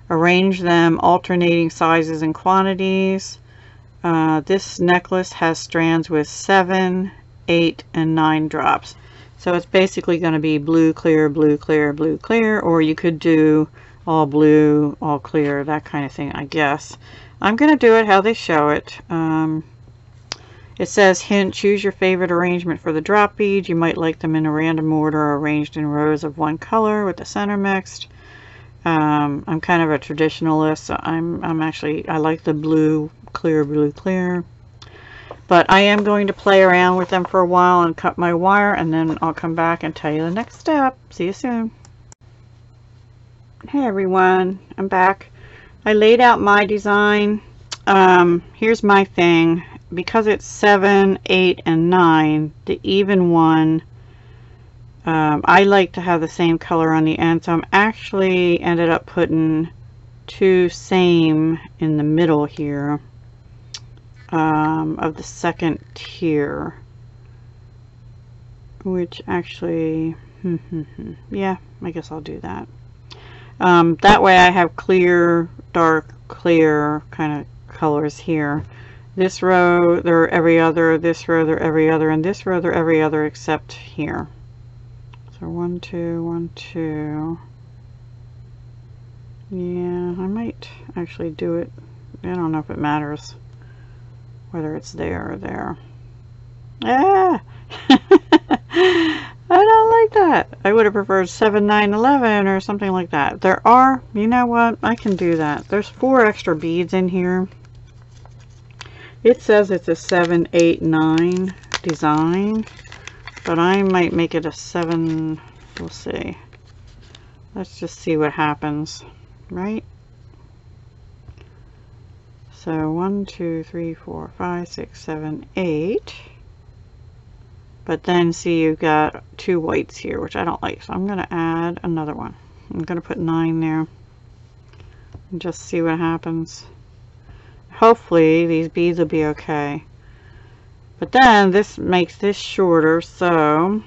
Arrange them alternating sizes and quantities. This necklace has strands with 7, 8, and 9 drops. So it's basically going to be blue, clear, blue, clear, blue, clear, or you could do all blue, all clear, that kind of thing, I guess. I'm going to do it how they show it. It says, hint, choose your favorite arrangement for the drop beads. You might like them in a random order or arranged in rows of one color with the center mixed. I'm kind of a traditionalist, so I like the blue clear. But I am going to play around with them for a while and cut my wire, and then I'll come back and tell you the next step. See you soon. Hey everyone, I'm back. I laid out my design. Here's my thing. Because it's 7, 8, and 9, the even one, I like to have the same color on the end, so I'm actually ended up putting 2 same in the middle here of the second tier, which actually, yeah, I guess I'll do that. That way I have clear, dark, clear kind of colors here. This row, they're every other, this row, they're every other, and this row, they're every other except here. So 1, 2, 1, 2. Yeah, I might actually do it. I don't know if it matters whether it's there or there. Ah! I don't like that. I would have preferred 7, 9, 11 or something like that. There are, you know what, I can do that. There's 4 extra beads in here. It says it's a 7, 8, 9 design, but I might make it a 7. We'll see. Let's just see what happens, right? So 1, 2, 3, 4, 5, 6, 7, 8. But then see, you've got 2 whites here, which I don't like, so I'm going to add another one. I'm going to put 9 there and just see what happens. Hopefully these beads will be okay. But then this makes this shorter, so,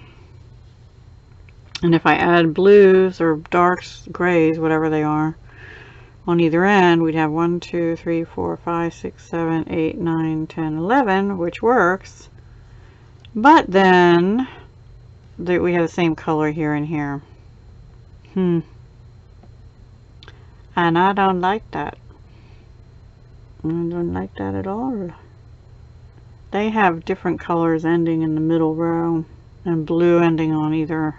and if I add blues or darks, grays, whatever they are, on either end, we'd have 1, 2, 3, 4, 5, 6, 7, 8, 9, 10, 11, which works. But then we have the same color here and here. And I don't like that. I don't like that at all. They have different colors ending in the middle row and blue ending on either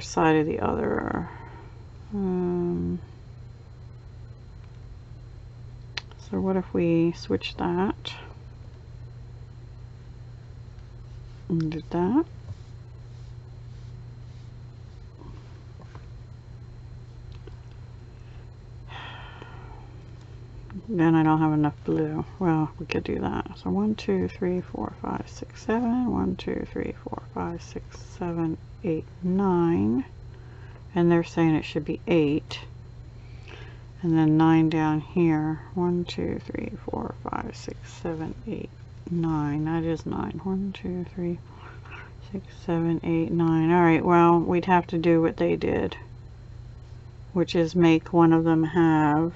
side of the other. So what if we switch that and do that? Then I don't have enough blue. Well, we could do that. So 1, 2, 3, 4, 5, 6, 7. 1, 2, 3, 4, 5, 6, 7, 8, 9. And they're saying it should be 8. And then 9 down here. 1, 2, 3, 4, 5, 6, 7, 8, 9. That is 9. 1, 2, 3, 4, 5, 6, 7, 8, 9. Alright, well, we'd have to do what they did, which is make one of them have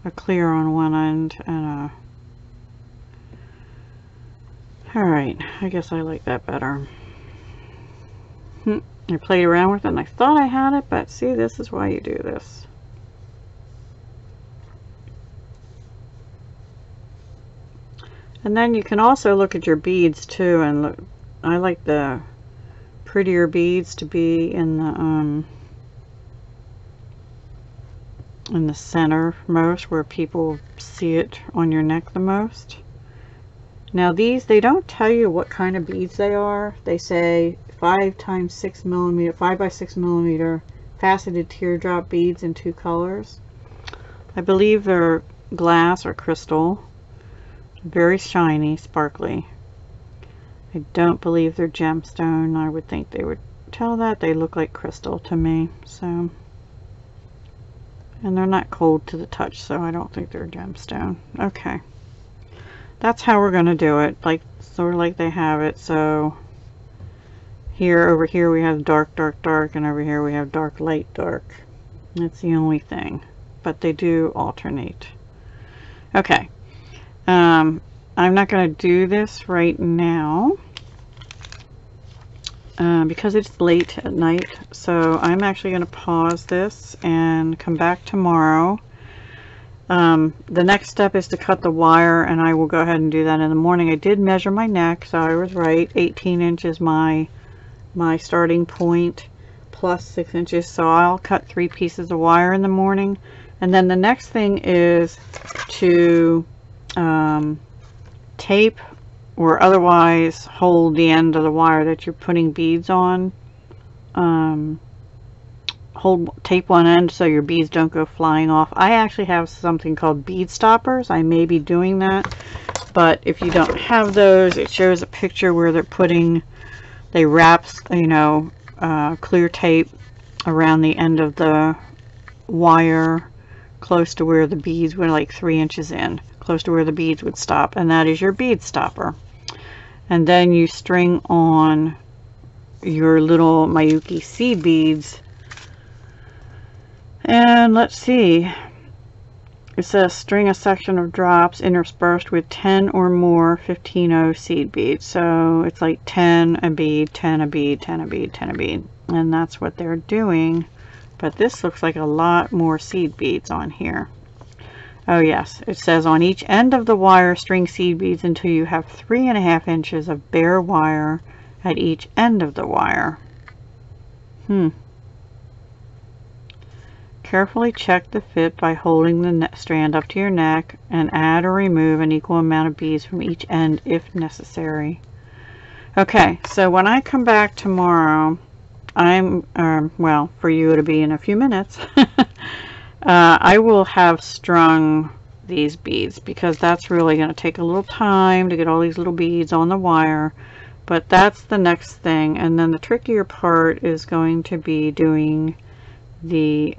a clear on one end and a... Alright, I guess I like that better. I played around with it and I thought I had it, but see, this is why you do this. And then you can also look at your beads too, and look, I like the prettier beads to be in the center most, where people see it on your neck the most. Now these, they don't tell you what kind of beads they are. They say 5 times 6 millimeter, 5 by 6 millimeter faceted teardrop beads in 2 colors. I believe they're glass or crystal. Very shiny, sparkly. I don't believe they're gemstone. I would think they would tell that. They look like crystal to me. So, and they're not cold to the touch, so I don't think they're gemstone. Okay, that's how we're gonna do it, like sort of like they have it. So here, over here we have dark, dark, dark, and over here we have dark, light, dark. That's the only thing, but they do alternate. Okay. I'm not going to do this right now because it's late at night, so I'm actually going to pause this and come back tomorrow. The next step is to cut the wire, and I will go ahead and do that in the morning. I did measure my neck, so I was right. 18 inches my starting point, plus 6 inches. So I'll cut 3 pieces of wire in the morning. And then the next thing is to tape or otherwise hold the end of the wire that you're putting beads on. Tape one end so your beads don't go flying off. I actually have something called bead stoppers. I may be doing that, but if you don't have those, it shows a picture where they wrap, you know, clear tape around the end of the wire close to where the beads were, like 3 inches in, close to where the beads would stop, and that is your bead stopper. And then you string on your little Miyuki seed beads. And let's see, it says string a section of drops interspersed with 10 or more 15-0 seed beads. So it's like 10 a bead, 10 a bead, 10 a bead, 10 a bead. And that's what they're doing. But this looks like a lot more seed beads on here. Oh yes, it says on each end of the wire string seed beads until you have 3.5 inches of bare wire at each end of the wire. Carefully check the fit by holding the strand up to your neck and add or remove an equal amount of beads from each end if necessary. Okay, so when I come back tomorrow, well, for you it'll be in a few minutes, I will have strung these beads because that's really going to take a little time to get all these little beads on the wire, but that's the next thing. And then the trickier part is going to be doing the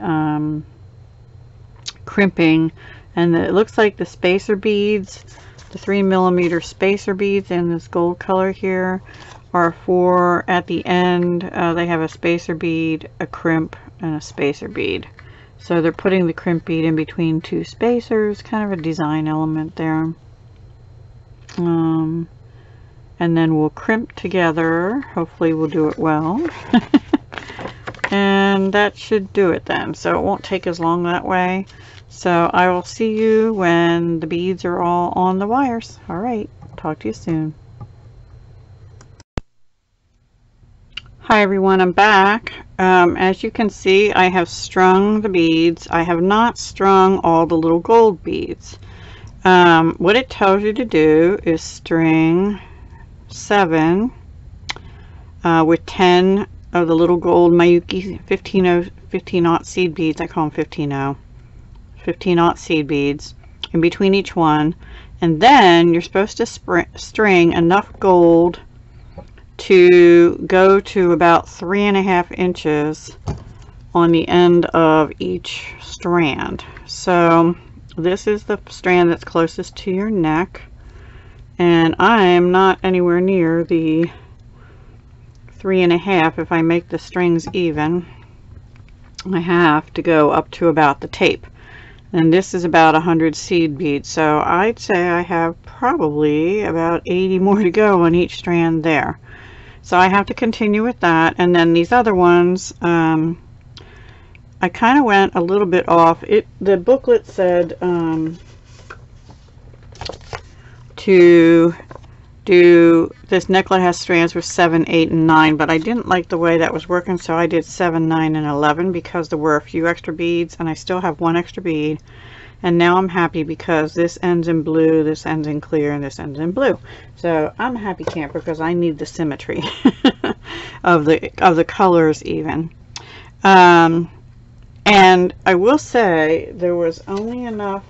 crimping, and it looks like the spacer beads, the 3mm spacer beads in this gold color here, are for at the end. They have a spacer bead, a crimp, and a spacer bead. So they're putting the crimp bead in between 2 spacers, kind of a design element there. And then we'll crimp together. Hopefully we'll do it well. And that should do it then. So it won't take as long that way. So I will see you when the beads are all on the wires. All right, talk to you soon. Hi everyone, I'm back. As you can see, I have strung the beads. I have not strung all the little gold beads. What it tells you to do is string 7 with 10 of the little gold Miyuki 15-0 seed beads. I call them 15-0. 15-0 seed beads in between each one. And then you're supposed to string enough gold to go to about 3.5 inches on the end of each strand. So this is the strand that's closest to your neck, and I'm not anywhere near the 3.5. If I make the strings even, I have to go up to about the tape, and this is about 100 seed beads, so I'd say I have probably about 80 more to go on each strand there. So I have to continue with that. And then these other ones, I kind of went a little bit off. The booklet said to do this necklet has strands with 7, 8, and 9, but I didn't like the way that was working, so I did 7, 9, and 11 because there were a few extra beads, and I still have 1 extra bead. And now I'm happy because this ends in blue, this ends in clear, and this ends in blue. So I'm a happy camper because I need the symmetry of the colors even. And I will say there was only enough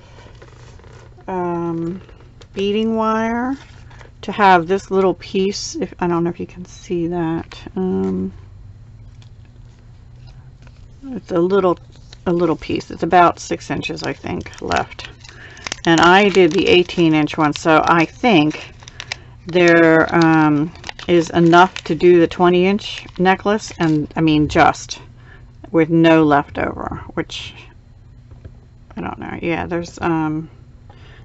beading wire to have this little piece. I don't know if you can see that. It's a little piece. It's about 6 inches, I think, left. And I did the 18-inch one, so I think there is enough to do the 20-inch necklace, and I mean just with no leftover, which I don't know. Yeah, there's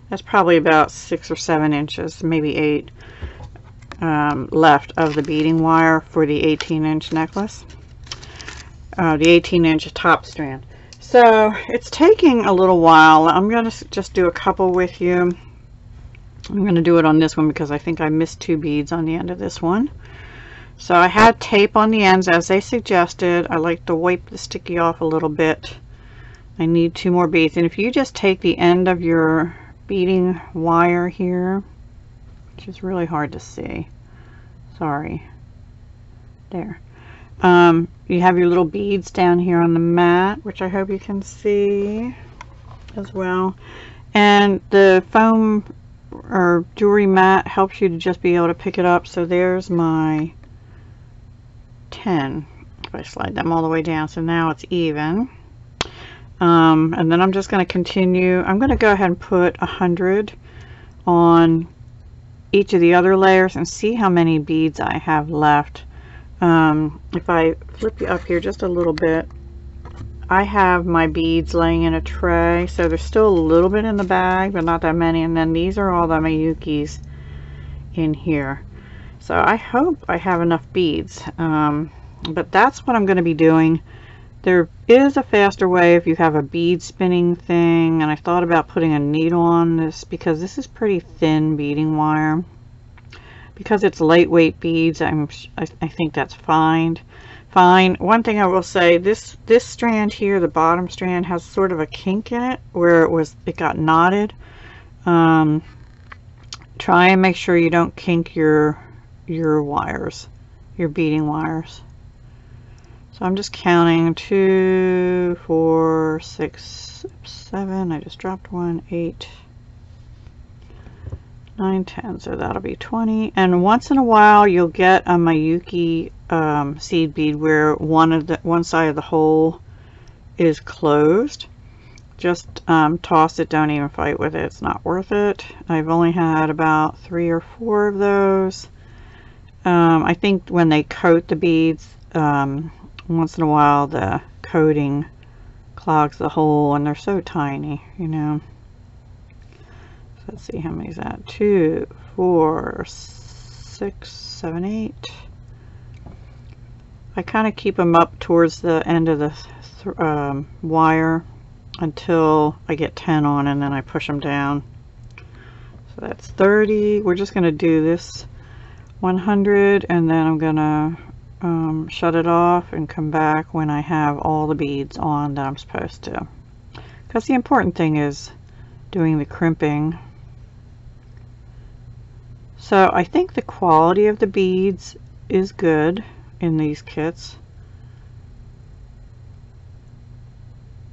that's probably about 6 or 7 inches, maybe 8 left of the beading wire for the 18-inch necklace, the 18-inch top strand. So it's taking a little while. I'm going to just do a couple with you. I'm going to do it on this one because I think I missed 2 beads on the end of this one. So I had tape on the ends as they suggested. I like to wipe the sticky off a little bit. I need 2 more beads. And if you just take the end of your beading wire here, which is really hard to see. Sorry. There. You have your little beads down here on the mat, which I hope you can see as well. And the foam or jewelry mat helps you to just be able to pick it up. So there's my 10. If I slide them all the way down, so now it's even. And then I'm just going to continue. I'm going to go ahead and put 100 on each of the other layers and see how many beads I have left. If I flip you up here just a little bit, I have my beads laying in a tray, so there's still a little bit in the bag, but not that many. And then these are all the Miyukis in here. So I hope I have enough beads, but that's what I'm going to be doing. There is a faster way if you have a bead spinning thing, and I thought about putting a needle on this because this is pretty thin beading wire. Because it's lightweight beads, I think that's fine. One thing I will say, this strand here, the bottom strand, has sort of a kink in it where it got knotted. Try and make sure you don't kink your wires, your beading wires. So I'm just counting 2, 4, 6, 7. I just dropped 1, 8. 9, 10, so that'll be 20. And once in a while you'll get a Miyuki seed bead where one side of the hole is closed. Just toss it, don't even fight with it, it's not worth it. I've only had about 3 or 4 of those. I think when they coat the beads, once in a while the coating clogs the hole, and they're so tiny, you know. Let's see, how many is that? 2, 4, 6, 7, 8. I kind of keep them up towards the end of the wire until I get 10 on, and then I push them down. So that's 30. We're just going to do this 100, and then I'm going to shut it off and come back when I have all the beads on that I'm supposed to. Because the important thing is doing the crimping. So I think the quality of the beads is good in these kits.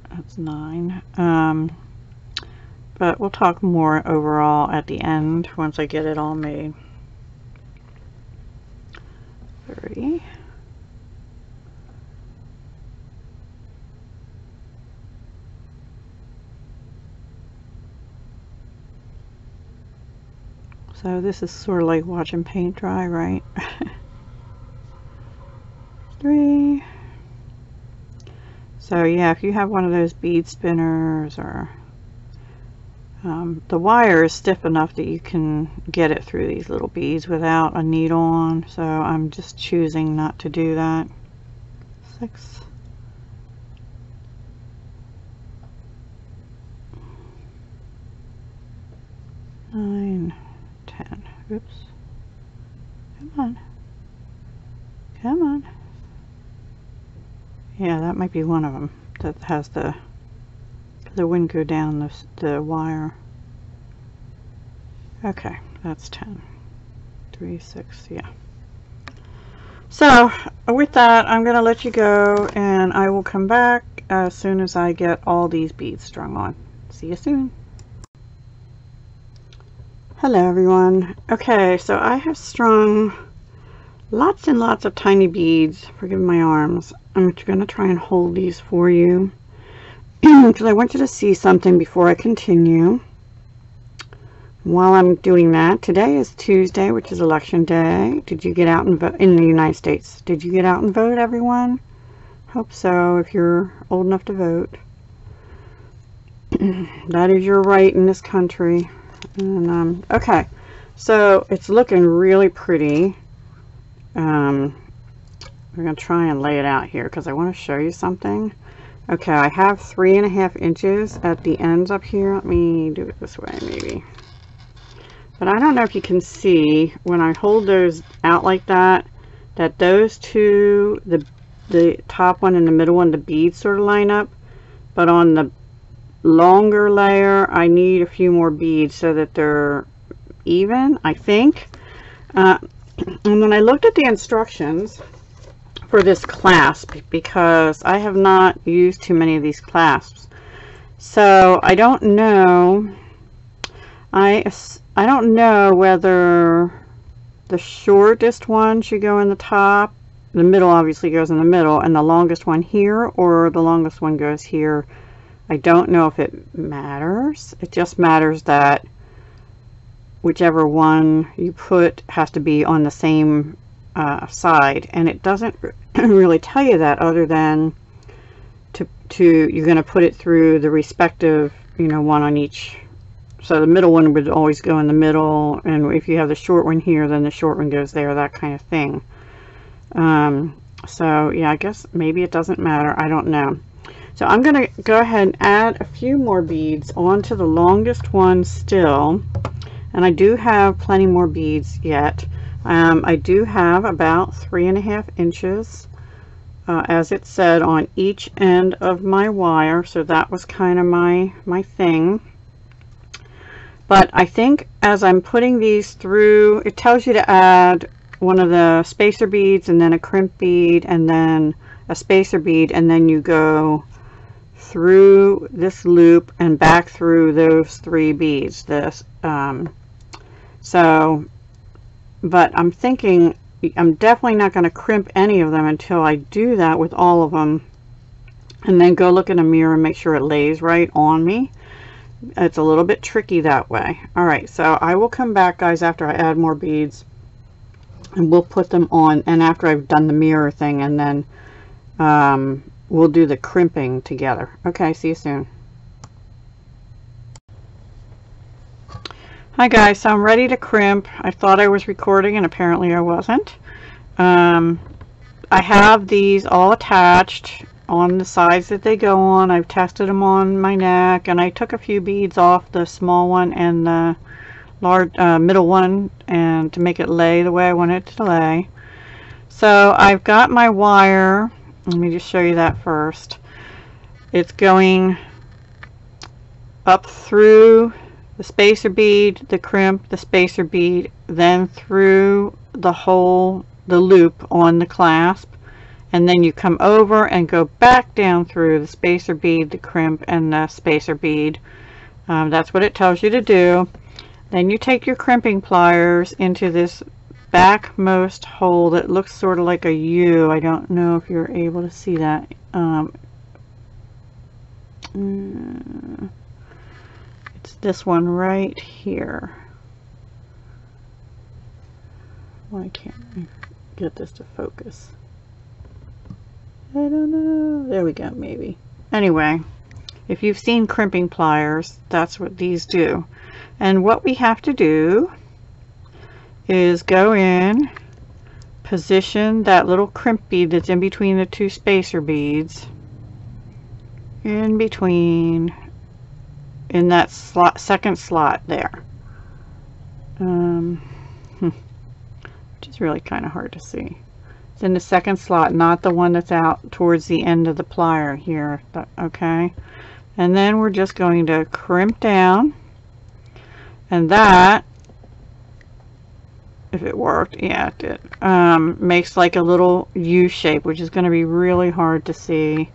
That's 9. But we'll talk more overall at the end once I get it all made. 30. So this is sort of like watching paint dry, right? 3. So yeah, if you have one of those bead spinners, or the wire is stiff enough that you can get it through these little beads without a needle on, so I'm just choosing not to do that. 6. 9, 10. Oops. Come on. Come on. Yeah, that might be one of them that has the wouldn't go down the wire. Okay, that's 10. 3, 6, yeah. So with that, I'm going to let you go, and I will come back as soon as I get all these beads strung on. See you soon. Hello everyone. Okay, so I have strung lots and lots of tiny beads. Forgive my arms. I'm going to try and hold these for you because I want you to see something before I continue. While I'm doing that, today is Tuesday, which is election day. Did you get out and vote in the United States? Did you get out and vote, everyone? Hope so, if you're old enough to vote. That is your right in this country. And okay, so it's looking really pretty. We're going to try and lay it out here because I want to show you something. Okay, I have 3.5 inches at the ends up here. Let me do it this way maybe. But I don't know if you can see when I hold those out like that, that those two, the top one and the middle one, the beads sort of line up. But on the longer layer, I need a few more beads so that they're even, I think. And then I looked at the instructions for this clasp because I have not used too many of these clasps. So I don't know. I don't know whether the shortest one should go in the top, the middle obviously goes in the middle, and the longest one here, or the longest one goes here. I don't know if it matters. It just matters that whichever one you put has to be on the same side, and it doesn't really tell you that other than you're going to put it through the respective, you know, one on each. So the middle one would always go in the middle, and if you have the short one here, then the short one goes there, that kind of thing. So yeah, I guess maybe it doesn't matter. I don't know. So I'm going to go ahead and add a few more beads onto the longest one still. And I do have plenty more beads yet. I do have about 3.5 inches, as it said, on each end of my wire. So that was kind of my thing. But I think as I'm putting these through, it tells you to add one of the spacer beads and then a crimp bead and then a spacer bead, and then you go through this loop and back through those 3 beads. But I'm thinking I'm definitely not going to crimp any of them until I do that with all of them, and then go look in a mirror and make sure it lays right on me. It's a little bit tricky that way. Alright, so I will come back, guys, after I add more beads, and we'll put them on, and after I've done the mirror thing, and then we'll do the crimping together. Okay, see you soon. Hi guys, so I'm ready to crimp. I thought I was recording and apparently I wasn't. I have these all attached on the sides that they go on. I've tested them on my neck, and I took a few beads off the small one and the large middle one, and to make it lay the way I want it to lay. So I've got my wire. Let me just show you that first. It's going up through the spacer bead, the crimp, the spacer bead, then through the loop on the clasp, and then you come over and go back down through the spacer bead, the crimp, and the spacer bead. That's what it tells you to do. Then you take your crimping pliers into this backmost hole that looks sort of like a U. I don't know if you're able to see that. It's this one right here. Why can't I get this to focus? I don't know. There we go, maybe. Anyway, if you've seen crimping pliers, that's what these do. And what we have to do is go in, position that little crimp bead that's in between the 2 spacer beads, in between, in that slot, second slot there, which is really kind of hard to see. It's in the second slot, not the one that's out towards the end of the plier here. Okay, and then we're just going to crimp down, and that, if it worked, yeah it did, makes like a little U shape, which is going to be really hard to see,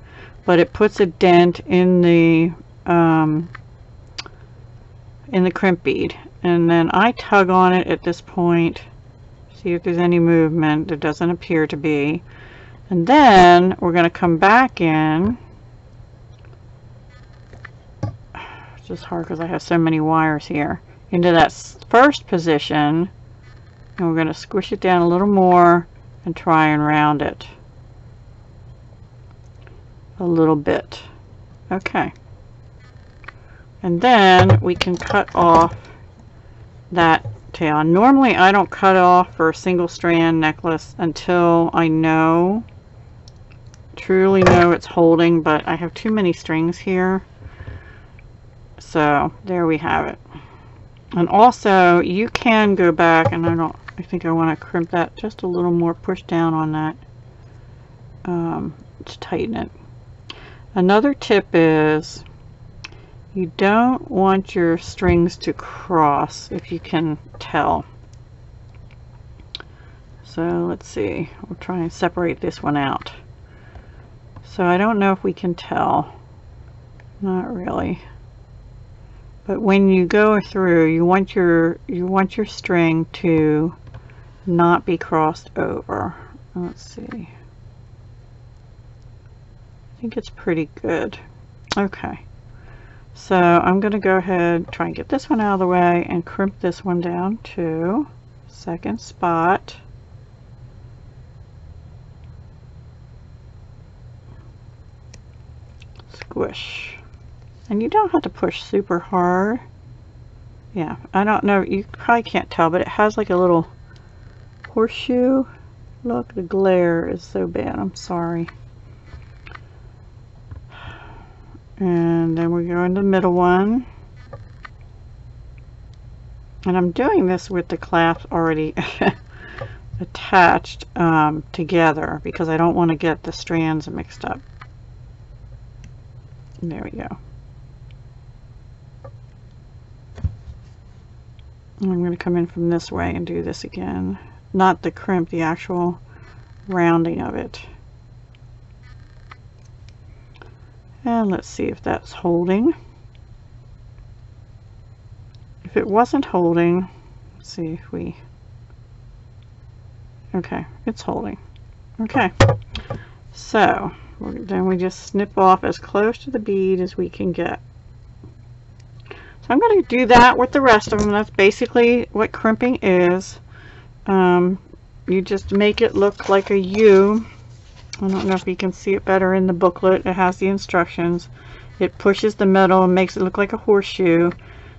but it puts a dent in the crimp bead. And then I tug on it at this point, see if there's any movement. There doesn't appear to be. And then we're going to come back in. It's just hard because I have so many wires here, into that first position, and we're going to squish it down a little more and try and round it a little bit. Okay, and then we can cut off that tail. Normally I don't cut off for a single strand necklace until I know truly know it's holding, but I have too many strings here. So there we have it. And also you can go back, and I think I want to crimp that just a little more, push down on that to tighten it. Another tip is you don't want your strings to cross, if you can tell. So let's see, we'll try and separate this one out. So I don't know if we can tell, not really. But when you go through, you want your string to not be crossed over. Let's see. I think it's pretty good. Okay. So I'm going to go ahead, try and get this one out of the way and crimp this one down to second spot. Squish. And you don't have to push super hard. Yeah, I don't know, you probably can't tell, but it has like a little horseshoe. Look, the glare is so bad, I'm sorry. And then we go into the middle one. And I'm doing this with the clasp already attached together because I don't want to get the strands mixed up. And there we go. And I'm going to come in from this way and do this again. Not the crimp, the actual rounding of it. And let's see if that's holding. If it wasn't holding, let's see if we, okay, it's holding. Okay, so then we just snip off as close to the bead as we can get. So I'm going to do that with the rest of them. That's basically what crimping is. You just make it look like a U. I don't know if you can see it better in the booklet. It has the instructions. It pushes the metal and makes it look like a horseshoe.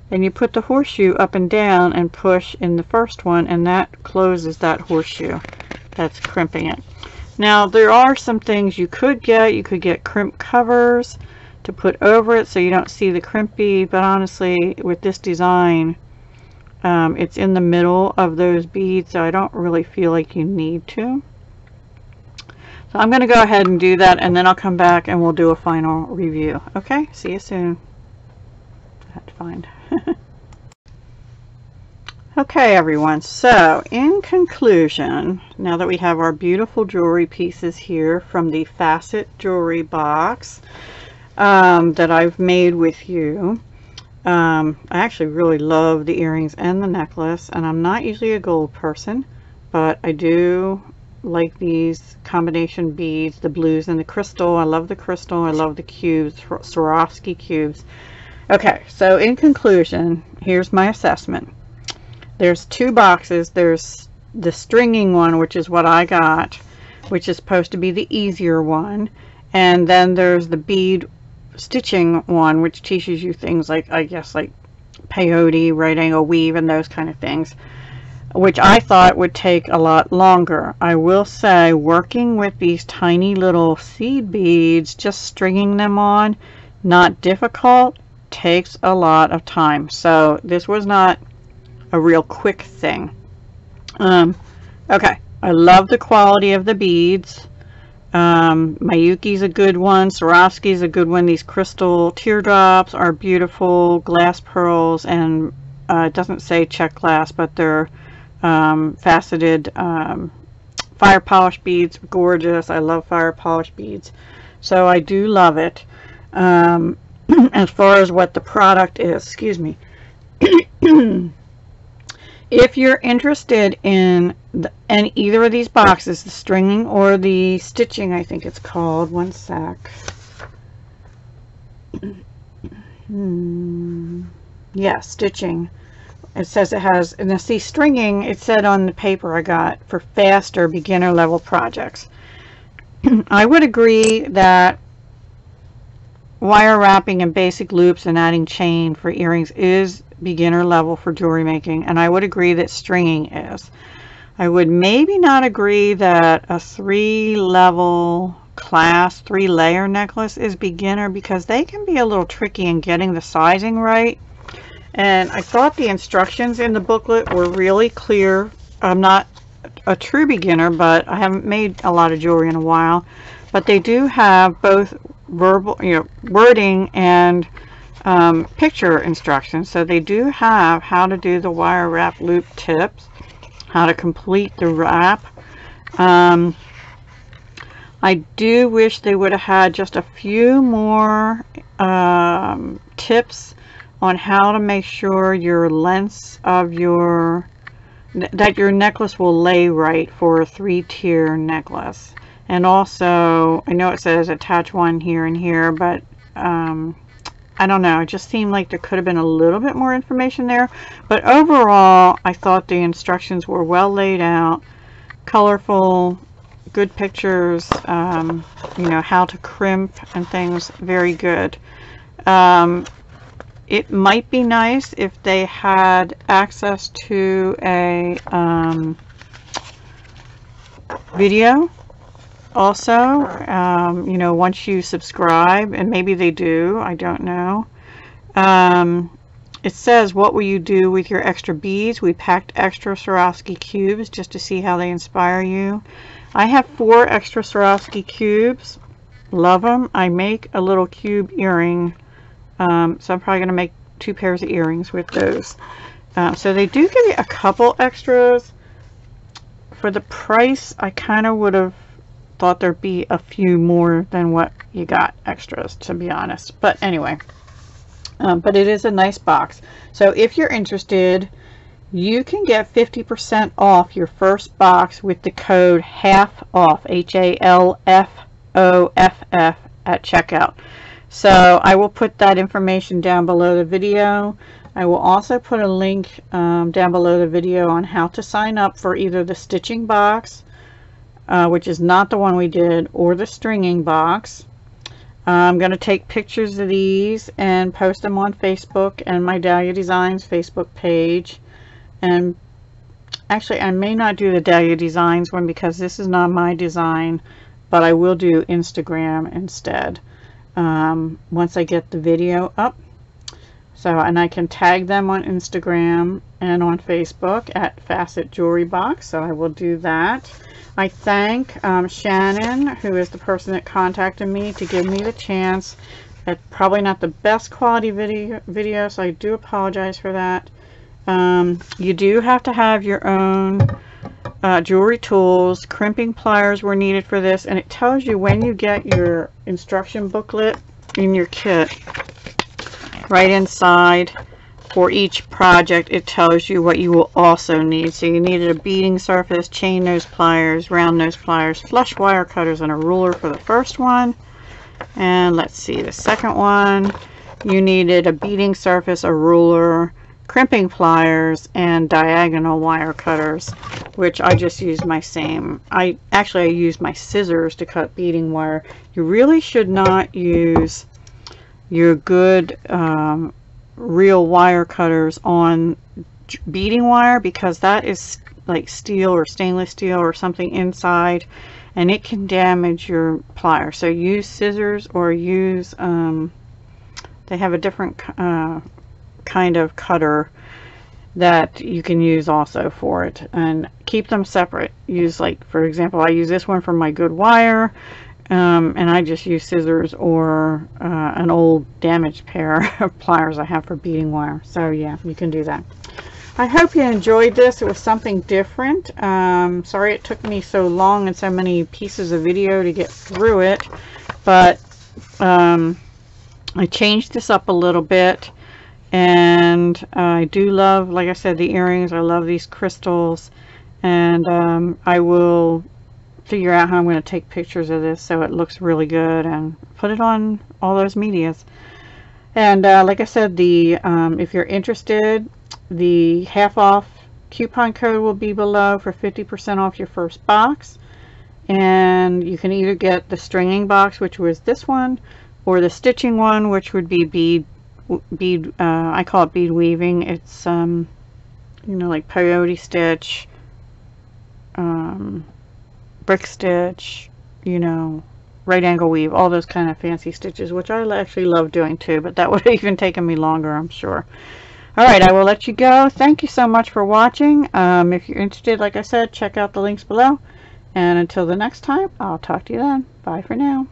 Then you put the horseshoe up and down and push in the first one, and that closes that horseshoe. That's crimping it. Now there are some things you could get. You could get crimp covers to put over it so you don't see the crimp bead, but honestly with this design it's in the middle of those beads, so I don't really feel like you need to. So I'm going to go ahead and do that, and then I'll come back and we'll do a final review. Okay, see you soon. I had to find. Okay everyone, so in conclusion, now that we have our beautiful jewelry pieces here from the Facet jewelry box that I've made with you, I actually really love the earrings and the necklace, and I'm not usually a gold person, but I do like these combination beads, the blues and the crystal. I love the crystal. I love the cubes, Swarovski cubes. Okay, so in conclusion, here's my assessment. There's two boxes. There's the stringing one, which is what I got, which is supposed to be the easier one, and then there's the bead stitching one, which teaches you things like, I guess, like peyote, right angle weave, and those kind of things, which I thought would take a lot longer. I will say, working with these tiny little seed beads, just stringing them on, not difficult, takes a lot of time. So this was not a real quick thing. Okay, I love the quality of the beads. Mayuki's a good one, Swarovski's a good one. These crystal teardrops are beautiful, glass pearls, and it doesn't say check glass, but they're faceted fire polish beads. Gorgeous. I love fire polish beads, so I do love it. As far as what the product is, excuse me. If you're interested in either of these boxes, the stringing or the stitching, I think it's called, one sec. Yeah, stitching. It says it has, and see, stringing, it said on the paper I got, for faster beginner level projects. I would agree that wire wrapping and basic loops and adding chain for earrings is beginner level for jewelry making, and I would agree that stringing is. I would maybe not agree that a 3-level class 3-layer necklace is beginner, because they can be a little tricky in getting the sizing right. And I thought the instructions in the booklet were really clear. I'm not a true beginner, but I haven't made a lot of jewelry in a while. But they do have both verbal, wording and picture instructions. So they do have how to do the wire wrap loop tips, how to complete the wrap. I do wish they would have had just a few more tips on how to make sure your lengths of that your necklace will lay right for a 3-tier necklace. And also, I know it says attach one here and here, but I don't know, it just seemed like there could have been a little bit more information there. But overall, I thought the instructions were well laid out, colorful, good pictures, how to crimp and things, very good. It might be nice if they had access to a video also, once you subscribe, and maybe they do, I don't know. It says, what will you do with your extra beads? We packed extra Swarovski cubes just to see how they inspire you. I have 4 extra Swarovski cubes. Love them. I make a little cube earring, so I'm probably going to make 2 pairs of earrings with those. So they do give you a couple extras. For the price, I kind of would have thought there'd be a few more than what you got extras, to be honest. But anyway, but it is a nice box. So if you're interested, you can get 50% off your first box with the code HALFOFF, HALFOFF, at checkout. So I will put that information down below the video. I will also put a link down below the video on how to sign up for either the stitching box, which is not the one we did, or the stringing box. I'm going to take pictures of these and post them on Facebook and my Dahlia Designs Facebook page. And actually, I may not do the Dahlia Designs one because this is not my design, but I will do Instagram instead once I get the video up. So, and I can tag them on Instagram and on Facebook at Facet Jewelry Box. So I will do that. I thank Shannon, who is the person that contacted me to give me the chance. It's probably not the best quality video, so I do apologize for that. You do have to have your own jewelry tools. Crimping pliers were needed for this, and it tells you when you get your instruction booklet in your kit, right inside for each project, it tells you what you will also need. So you needed a beading surface, chain nose pliers, round nose pliers, flush wire cutters, and a ruler for the first one. And let's see, the second one, you needed a beading surface, a ruler, crimping pliers, and diagonal wire cutters, which I just used my same. I used my scissors to cut beading wire. You really should not use your good real wire cutters on beading wire, because that is like steel or stainless steel or something inside, and it can damage your plier. So use scissors, or use they have a different kind of cutter that you can use also for it, and keep them separate. Use, like, for example, I use this one for my good wire, and I just use scissors or an old damaged pair of pliers I have for beading wire. So yeah, you can do that. I hope you enjoyed this. It was something different. Sorry it took me so long and so many pieces of video to get through it, but I changed this up a little bit. And I do love, like I said, the earrings. I love these crystals, and I will figure out how I'm going to take pictures of this so it looks really good and put it on all those medias. And like I said, the if you're interested, the half off coupon code will be below for 50% off your first box. And you can either get the stringing box, which was this one, or the stitching one, which would be bead, I call it bead weaving. It's like peyote stitch, brick stitch, right angle weave, all those kind of fancy stitches, which I actually love doing too, but that would have even taken me longer, I'm sure. All right, I will let you go. Thank you so much for watching. If you're interested, like I said, check out the links below. And until the next time, I'll talk to you then. Bye for now.